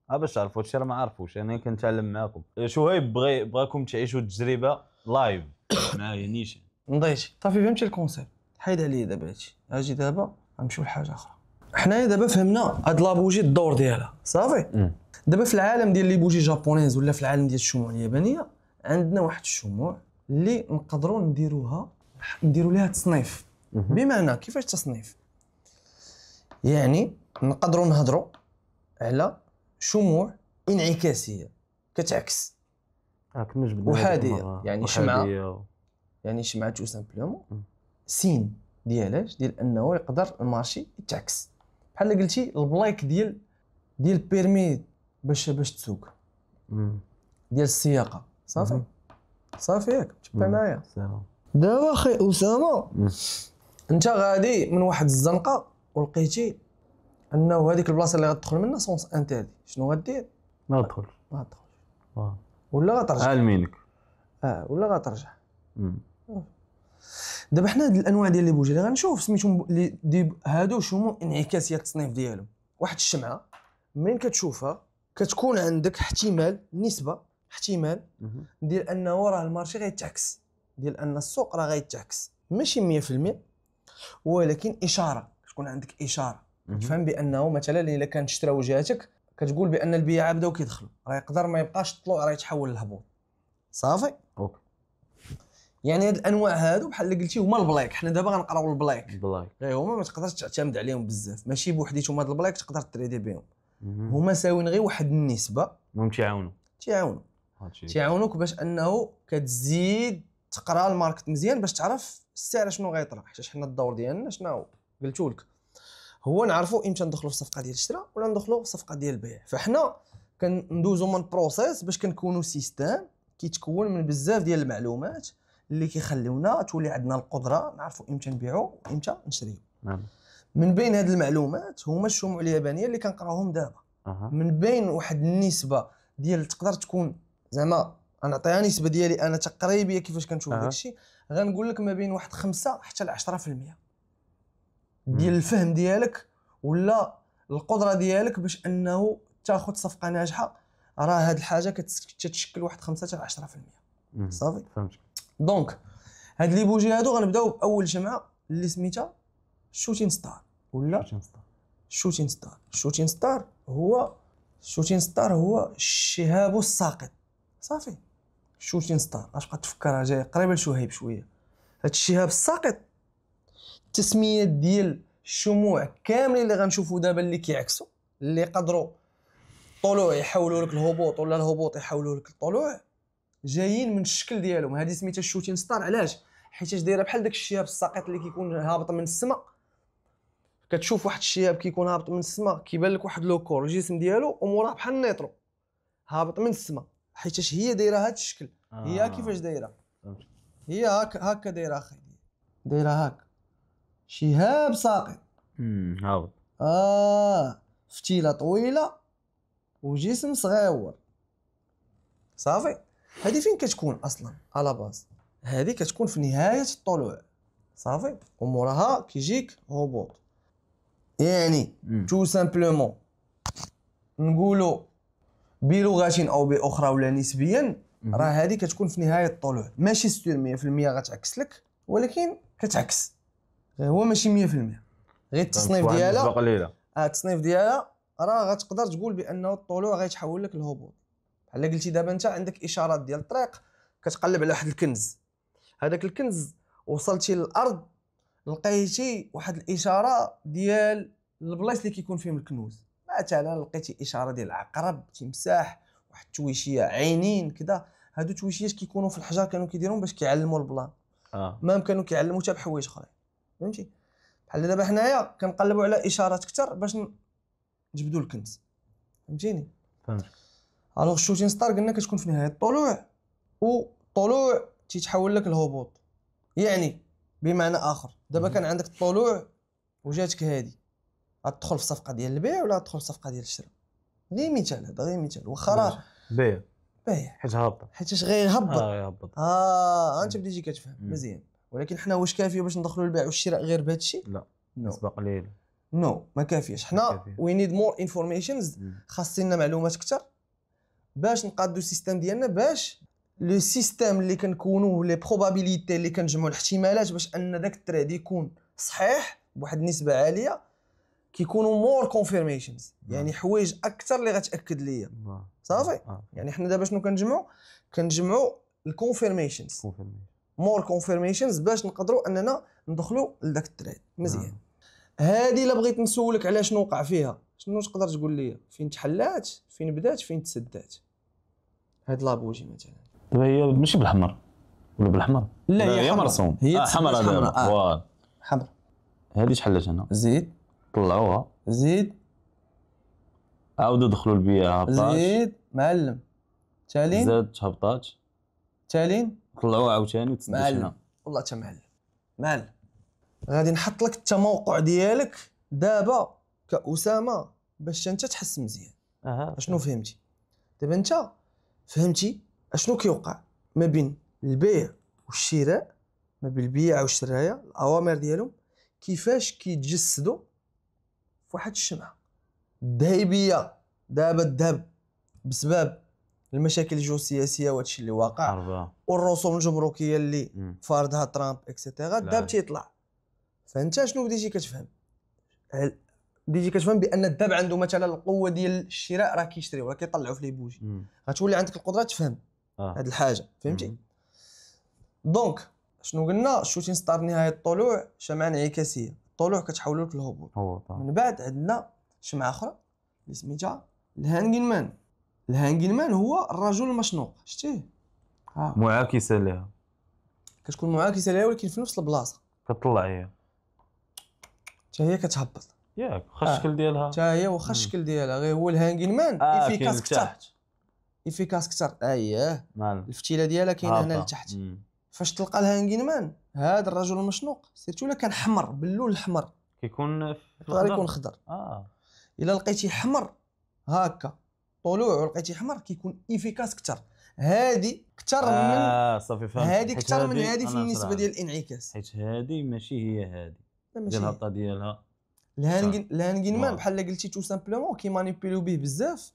باش تعرفوا هادشي راه ما عرفوش. انا كنتعلم معكم. شهيب بغاكم تعيشوا التجربه لايف معايا نيشان. نضيتي صافي فهمتي الكونسيبت. حيد عليه دابا هادشي. اجي دابا غنمشيو لحاجه اخرى. حنايا دابا فهمنا هاد لابوجي الدور ديالها صافي. دابا في العالم ديال لي بوجي جابونيز ولا في العالم ديال الشموع اليابانيه عندنا واحد الشموع اللي نقدروا نديروا ليها تصنيف. بمعنى كيفاش تصنيف؟ يعني نقدروا نهضروا على شموع انعكاسيه كتعكس كنا جبدنا وحاديه. يعني شمعه تو سامبلومون سين ديالاش ديال انه يقدر المارشي يتعكس. بحال قلتي البلايك ديال بيرمي باش تسوق ديال السياقه. صافي ياك تبع معايا. دابا اخي اسامه انت غادي من واحد الزنقه ولقيتي انه هذيك البلاصه اللي غتدخل منها سونس انتردي، شنو غدير؟ ما تدخلش ولا غترجع عالمينك ولا غترجع. دابا حنا هاد الانواع ديال لي بوجي اللي غنشوف سميتهم هادو شموع انعكاسيه التصنيف ديالهم. واحد الشمعه منين كتشوفها كتكون عندك نسبه احتمال ديال انه راه المارشي غيتعكس، ديال ان السوق راه غيتعكس. ماشي 100% ولكن اشاره. تكون عندك اشاره تفهم بانه مثلا الا كان شراو جهتك كتقول بان البيعه بداو كيدخلوا، راه يقدر ما يبقاش الطلوع راه يتحول للهبوط. صافي اوكي. يعني هاد الانواع هادو بحال اللي قلتي هما البلايك. حنا دابا غنقراو البلايك. غير هما ما تقدرش تعتمد عليهم بزاف، ماشي بوحديتهم. هاد البلايك تقدر تريدي بهم. هما ساويين غير واحد النسبه. المهم تيعاونوك باش انه كتزيد تقرا الماركت مزيان باش تعرف السعر شنو غيطرا. حيت حنا الدور ديالنا شنو قلتو لك هو نعرفوا امتى ندخلوا في صفقه ديال الشراء ولا ندخلوا في صفقه ديال البيع. فحنا كندوزو من بروسيس باش كنكونوا سيستم كيتكون من بزاف ديال المعلومات اللي كيخليونا تولي عندنا القدره نعرفوا امتى نبيعوا وامتى نشريو. من بين هاد المعلومات هما الشموع اليابانيه اللي كنقراوهم دابا. من بين واحد النسبه ديال تقدر تكون زعما انا عطيها نسبه ديالي انا تقريبيه كيفاش كنشوف داكشي. غنقول لك ما بين واحد 5 حتى ل 10% ديال الفهم ديالك ولا القدره ديالك باش انه تاخذ صفقه ناجحه. راه هاد الحاجه كتشكل واحد 5 حتى ل 10%. صافي فهمتك. دونك هاد لي بوجي هادو غنبداو باول شمعه اللي سميتها شوتين ستار ولا شوتين ستار. شوتين ستار هو الشهاب الساقط. صافي شوتين ستار اش بقى تفكرها جايه قريبه لشهيب شويه. هاد الشهاب الساقط التسميه ديال الشموع كاملين اللي غنشوفوا دابا اللي كيعكسوا اللي يقدروا الطلوع يحولوا لك الهبوط ولا الهبوط يحولوا لك الطلوع جايين من الشكل ديالهم. هذه سميتها الشوتين ستار. علاش؟ حيت دايره بحال داك الشهاب الساقط اللي كيكون هابط من السماء. كتشوف واحد الشهاب كيكون هابط من السماء كيبان لك واحد لوكور الجسم ديالو وموراه بحال النيترو هابط من السماء حيتاش هي دايره هذا الشكل. هي كيفاش دايره؟ هي هكا دايره اخي، دايره هكا شهاب ساقط هابط. فتيله طويله وجسم صغيور صافي. هذه فين كتكون اصلا على باز؟ هذه كتكون في نهايه الطلوع صافي، وموراها كيجيك هبوط. يعني تو سامبلومون نقولوا بلغه او باخرى ولا نسبيا، راه هذه كتكون في نهايه الطلوع، ماشي 100% غتعكس لك، ولكن كتعكس، هو ماشي 100%. غير التصنيف ديالها التصنيف ديالها راه غتقدر تقول بانه الطلوع غيتحول لك الهبوط. بحال قلتي دابا انت عندك اشارات ديال الطريق، كتقلب على واحد الكنز، هذاك الكنز وصلتي للارض لقيتي واحد الاشاره ديال البلايص اللي كيكون فيهم الكنوز. مثلا لقيتي اشاره ديال عقرب، تمساح، واحد التويشيه، عينين كذا. هادو تويشيات كيكونوا في الحجر كانوا كيديرهم باش كيعلموا البلان. ما كانوا كيعلموا حتى بحوايج اخرين، فهمتي؟ بحال دابا حنايا كنقلبوا على اشارات اكثر باش نجبدوا الكنز، فهمتيني؟ فهمت. الوغ الشوتين ستار قلنا كتكون في نهايه الطلوع، والطلوع تيتحول لك الهبوط. يعني بمعنى اخر دابا كان عندك الطلوع وجاتك هادي، غتدخل في صفقه ديال البيع ولا غتدخل في صفقه ديال الشراء. غير مثال، هذا غير مثال. واخا راه بيع حيت هابط، حيتاش غيهبط. غيهبط. انت بديتي كتفهم مزيان. ولكن حنا واش كافيه باش ندخلوا البيع والشراء غير بهذا الشيء؟ لا، نسبه قليله. ما كافياش. حنا وي نيد مور انفورميشنز، خاصنا معلومات اكثر باش نقادو السيستم ديالنا، باش لو سيستم اللي كنكونوه، لي بروبابيليتي اللي كنجمعوا الاحتمالات باش ان داك التريد يكون صحيح بواحد النسبه عاليه، كيكونوا مور كونفيرميشنز، يعني حوايج اكثر اللي غتاكد ليا صافي. يعني حنا دابا شنو كنجمعوا الكونفيرميشنز، مور كونفيرميشنز باش نقدروا اننا ندخلوا لذاك التريد مزيان. هذه الا بغيت نسولك على شنو وقع فيها، شنو تقدر تقول لي؟ فين تحلات، فين بدات، فين تسدات؟ هاد لابوجي مثلا دابا هي ماشي بالحمر ولا بالاحمر؟ لا هي مرسوم، هي حمراء دابا. حمراء. هذه شحالات هنا؟ زيد، طلعوها، زيد، عاودوا دخلوا البيع، هبطات، زيد معلم، تالين، زاد هبطات، تالين، طلعوها عاوتاني وتسدات هنا. والله تا معلم. غادي نحط لك التموقع ديالك دابا كأسامة باش انت تحس مزيان. اشنو فهمتي؟ دابا انت فهمتي اشنو كيوقع ما بين البيع والشراء، ما بين البيع والشرايه، الاوامر ديالهم كيفاش كيتجسدوا في واحد الشمعه. الذهبيه دابا الذهب بسبب المشاكل الجيوسياسيه وهادشي اللي واقع والرسوم الجمركيه اللي فارضها ترامب اكسيتيرا، الذهب تيطلع. فانت شنو بديتي كتفهم؟ بديتي كتفهم بان الذهب عنده مثلا القوه ديال الشراء، راه كيشري ولا كيطلعوا في لي بوجي. غتولي عندك القدره تفهم هاد الحاجه، فهمتي؟ دونك شنو قلنا؟ الشوتين ستار نهايه الطلوع شمعه انعكاسيه، الطلوع كتحولوا لك الهبوط. من بعد عندنا شمعه اخرى اللي سميتها الهانجين مان هو الرجل المشنوق، شتيه؟ معاكسه لها، كتكون معاكسه لها ولكن في نفس البلاصه كتطلع هي كتهبط ياك. واخا الشكل ديالها حتى هي واخا الشكل ديالها، غير هو الهانجين مان افيكاس كثر. اييه الفتيله ديالها كاينه هنا لتحت. فاش تلقى الهانجين مان هذا الرجل المشنوق، سيرتو الا كان حمر باللون الحمر كيكون يقدر يكون خضر. الا لقيتي حمر هكا طلوع ولقيتي حمر كيكون افيكاس كثر. هذه كثر من صافي فهمت. هذه كثر من هذه في النسبه ديال الانعكاس، حيت هذه ماشي هي هذه ديال الهبطه ديالها. الهانجين مان بحال قلتي تو سامبلومون كيمانيبيليو به بزاف،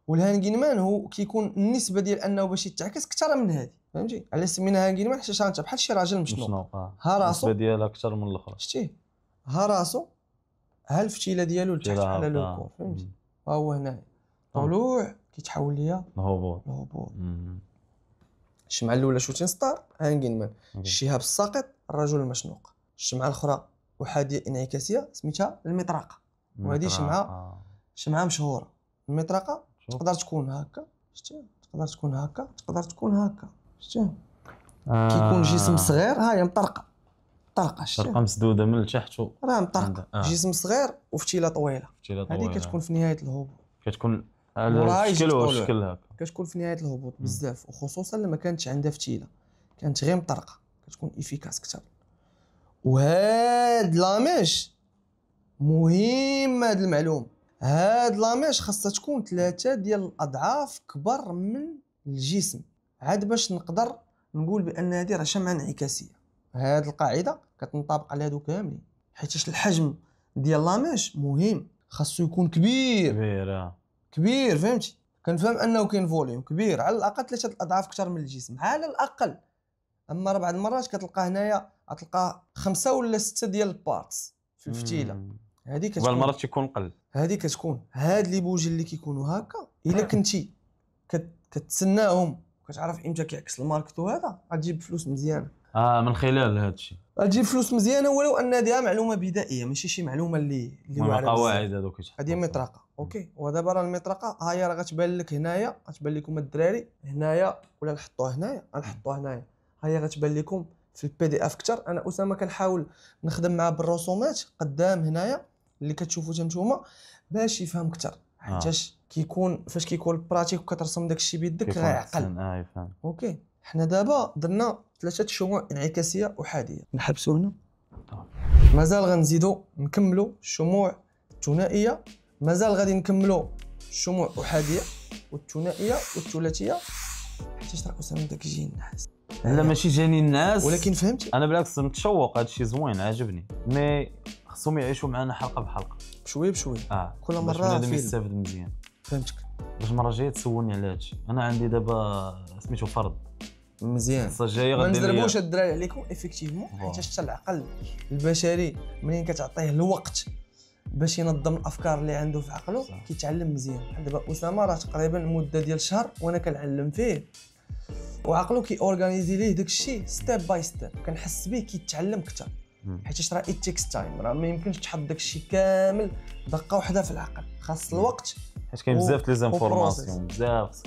والهانجين مان هو كيكون النسبه ديال انه باش يتعكس كثر من هذه، فهمتي؟ علاش سمينا هانجين مان؟ حيت انت بحال شي راجل مشنوق، ها راسو النسبه ديالها اكثر من الاخرى، شتيه؟ ها راسو، ها الفتيله ديالو لتحت بحال لوكور، فهمتي؟ ها هو هنا طلوع كيتحول ليا الهبوط. الشمعه الاولى شوتين ستار هانجين مان، الشهاب الساقط الرجل المشنوق. الشمعه الاخرى احاديه انعكاسيه سميتها المطرقه، وهذه شمعه مشهوره. المطرقه تقدر تكون هكا، شتي؟ تقدر تكون هكا، تقدر تكون هكا، شتي؟ كيكون جسم صغير، ها هي مطرقه شتي؟ مسدوده من التحت راه مطرقه. جسم صغير وفتيله طويله، هذه كتكون في نهايه الهبوط. كتكون على الشكل هكا كتكون في نهايه الهبوط بزاف، وخصوصا لما كانتش عندها فتيله، كانت غير مطرقه، كتكون افيكاس اكثر. وهاد لاميش مهم، هاد المعلوم، هاد لاميش خاصها تكون 3 ديال الاضعاف كبر من الجسم، عاد باش نقدر نقول بان هذه راه شمعه انعكاسيه. هاد القاعده كتنطبق على هادو كاملين، حيت الحجم ديال لاميش مهم، خاصو يكون كبير فهمتي. كنفهم انه كاين فوليوم كبير، على الاقل 3 الاضعاف اكثر من الجسم على الاقل. اما راه بعض المرات كتلقى هنايا غتلقى 5 ولا 6 ديال البارتس في الفتيله، هذه كتكون بعض المرات تيكون قل. هذه كتكون هاد لي بوجي اللي كيكونوا هكا، الا كنتي كتسناهم وكتعرف امتى كيعكس الماركتو، هذا غتجيب فلوس مزيانه. من خلال هذا الشيء غتجيب فلوس مزيانه، ولو ان هذه معلومه بدائيه، ماشي شي معلومه اللي واعره. قواعد هذوك هذه مطرقه اوكي. ودابا راه المطرقه ها هي راه غتبان لك هنايا، غتبان لكم الدراري هنايا، ولا نحطوها هنايا، غنحطوها هنايا، ها هي غتبان لكم في البي دي اف اكثر. انا اسامه كنحاول نخدم معاه بالرسومات قدام هنايا اللي كتشوفوا نتوما باش يفهم اكثر، حيتاش كيكون فاش كيكون براتيك وكترسم داك الشيء بيدك غيعقل. فهمت. اوكي، حنا دابا درنا 3 شموع انعكاسيه احاديه، نحبسوا هنا. مازال غنزيدوا نكملوا الشموع الثنائيه، مازال غادي نكملوا الشموع احاديه والثنائيه والثلاثيه، حيت راه اسامه داك يجي النحاس. لا ماشي جاني الناس، ولكن فهمتي انا بالعكس متشوق، هذا الشيء زوين عاجبني، مي خصهم يعيشوا معنا حلقه بحلقه بشويه كل مره باش يستافد مزيان. فهمتك. باش المره الجايه تسولني على هذا الشيء. انا عندي دابا سميتو فرض مزيان، الصه الجايه ما غادي نضربوش الدراري عليكم افيكتيفمون، حيت حتى العقل البشري منين كتعطيه الوقت باش ينظم الافكار اللي عنده في عقله كيتعلم مزيان. بحال دابا اسامه راه تقريبا مده ديال شهر وانا كنعلم فيه، وعقله كي اورغانيزي ليه داك الشيء ستيب باي ستيب، كنحس به كيتعلم اكثر، حيت راه ات تيكس تايم، راه ما يمكنش تحط داك الشيء كامل دقه واحده في العقل، خاص الوقت، حيت كاين بزاف ديال ليزانفورماسيون،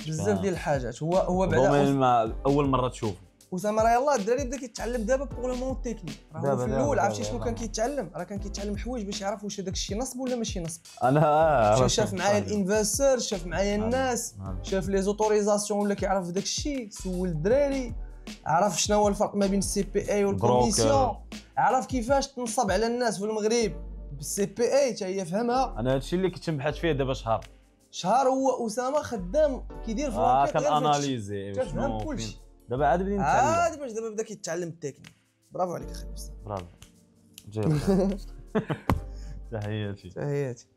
بزاف ديال الحاجات. هو بعدا اول مره تشوفه اسامه راه يلاه الدراري بدا كيتعلم دابا بور لو مون تكنيك. راه في الاول عرفتي شنو كان كيتعلم؟ راه كان كيتعلم حوايج باش يعرف واش داك الشيء نصب ولا ماشي نصب. انا شاف معايا الانفستور، شاف معايا الناس، شاف لي زوتوريزاسيون ولا كيعرف داك الشيء، سول الدراري، عرف شنو هو الفرق ما بين السي بي اي والكوميسيون، عرف كيفاش تنصب على الناس في المغرب بالسي بي اي حتى هي فهمها. انا هادشي اللي كنت نبحث فيه دابا شهر هو اسامه خدام كيدير في الانكيت، كان اناليزي شنو كلشي. دابا عاد بدينا نتعلم، عاد باش دابا بدا كيتعلم التكنيك. برافو عليك اخي بزاف، برافو. تحياتي.